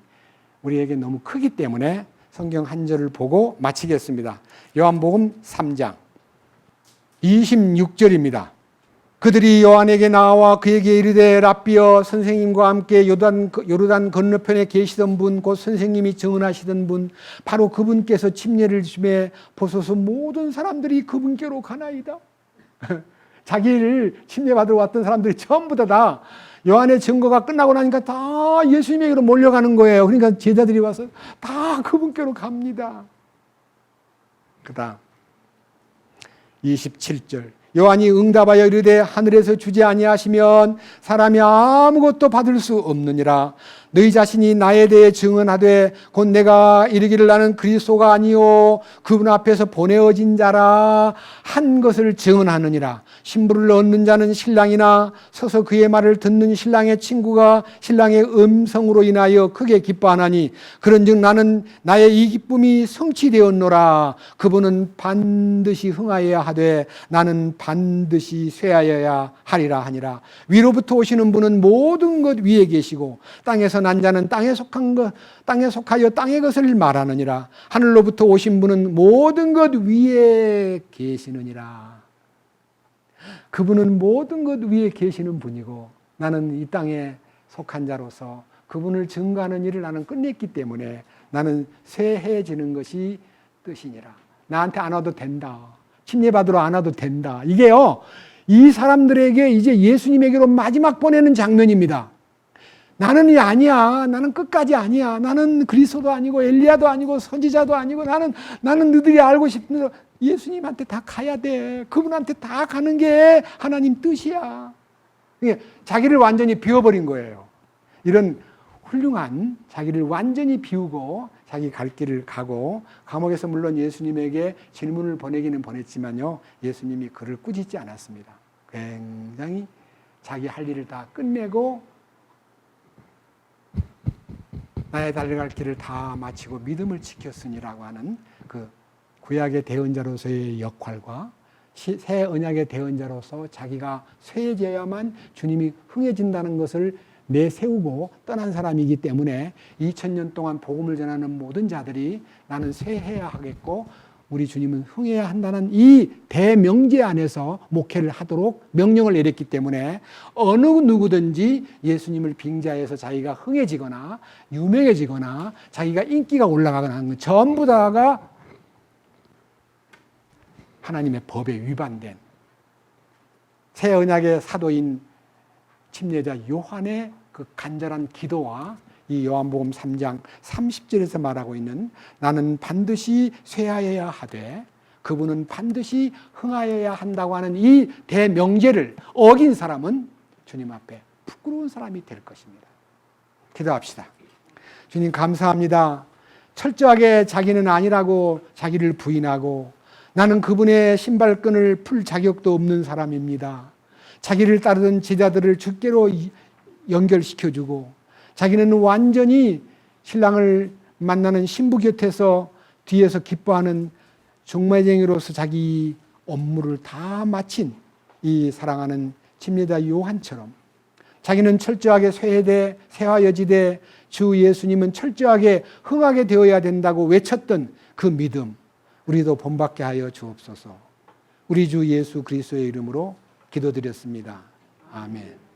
[SPEAKER 1] 우리에게 너무 크기 때문에 성경 한 절을 보고 마치겠습니다. 요한복음 3장 26절입니다. 그들이 요한에게 나와 그에게 이르되 랍비여, 선생님과 함께 요르단 건너편에 계시던 분, 곧 선생님이 증언하시던 분, 바로 그분께서 침례를 주심에 보소서 모든 사람들이 그분께로 가나이다. 자기를 침례받으러 왔던 사람들이 전부 다 요한의 증거가 끝나고 나니까 다 예수님에게로 몰려가는 거예요. 그러니까 제자들이 와서 다 그분께로 갑니다. 그 다음 27절, 요한이 응답하여 이르되 하늘에서 주지 아니하시면 사람이 아무것도 받을 수 없느니라. 너희 자신이 나에 대해 증언하되 곧 내가 이르기를 나는 그리스도가 아니요 그분 앞에서 보내어진 자라 한 것을 증언하느니라. 신부를 얻는 자는 신랑이나 서서 그의 말을 듣는 신랑의 친구가 신랑의 음성으로 인하여 크게 기뻐하나니 그런즉 나는 나의 이 기쁨이 성취되었노라. 그분은 반드시 흥하여야 하되 나는 반드시 쇠하여야 하리라 하니라. 위로부터 오시는 분은 모든 것 위에 계시고 땅에서 난 자는 땅에 속하여 땅의 것을 말하느니라. 하늘로부터 오신 분은 모든 것 위에 계시느니라. 그분은 모든 것 위에 계시는 분이고 나는 이 땅에 속한 자로서 그분을 증거하는 일을 나는 끝냈기 때문에 나는 쇠해지는 것이 뜻이니라. 나한테 안 와도 된다. 침례받으러 안 와도 된다. 이게요, 이 사람들에게 이제 예수님에게로 마지막 보내는 장면입니다. 나는 이 아니야. 나는 끝까지 아니야. 나는 그리스도도 아니고 엘리야도 아니고 선지자도 아니고 나는 너희들이 알고 싶은 예수님한테 다 가야 돼. 그분한테 다 가는 게 하나님 뜻이야. 자기를 완전히 비워버린 거예요. 이런 훌륭한 자기를 완전히 비우고 자기 갈 길을 가고, 감옥에서 물론 예수님에게 질문을 보내기는 보냈지만요, 예수님이 그를 꾸짖지 않았습니다. 굉장히 자기 할 일을 다 끝내고 나의 달려갈 길을 다 마치고 믿음을 지켰으니라고 하는 그 구약의 대언자로서의 역할과 새 언약의 대언자로서 자기가 쇠해져야만 주님이 흥해진다는 것을 내세우고 떠난 사람이기 때문에 2000년 동안 복음을 전하는 모든 자들이 나는 쇠해야 하겠고 우리 주님은 흥해야 한다는 이 대명제 안에서 목회를 하도록 명령을 내렸기 때문에 어느 누구든지 예수님을 빙자해서 자기가 흥해지거나 유명해지거나 자기가 인기가 올라가거나 하는 건 전부 다가 하나님의 법에 위반된 새 언약의 사도인 침례자 요한의 그 간절한 기도와 이 요한복음 3장 30절에서 말하고 있는 나는 반드시 쇠하여야 하되 그분은 반드시 흥하여야 한다고 하는 이 대명제를 어긴 사람은 주님 앞에 부끄러운 사람이 될 것입니다. 기도합시다. 주님 감사합니다. 철저하게 자기는 아니라고 자기를 부인하고 나는 그분의 신발끈을 풀 자격도 없는 사람입니다. 자기를 따르던 제자들을 주께로 연결시켜주고 자기는 완전히 신랑을 만나는 신부 곁에서 뒤에서 기뻐하는 종매쟁이로서 자기 업무를 다 마친 이 사랑하는 침례자 요한처럼 자기는 철저하게 쇠해되 세화여지되 주 예수님은 철저하게 흥하게 되어야 된다고 외쳤던 그 믿음 우리도 본받게 하여 주옵소서. 우리 주 예수 그리스도의 이름으로 기도드렸습니다. 아멘.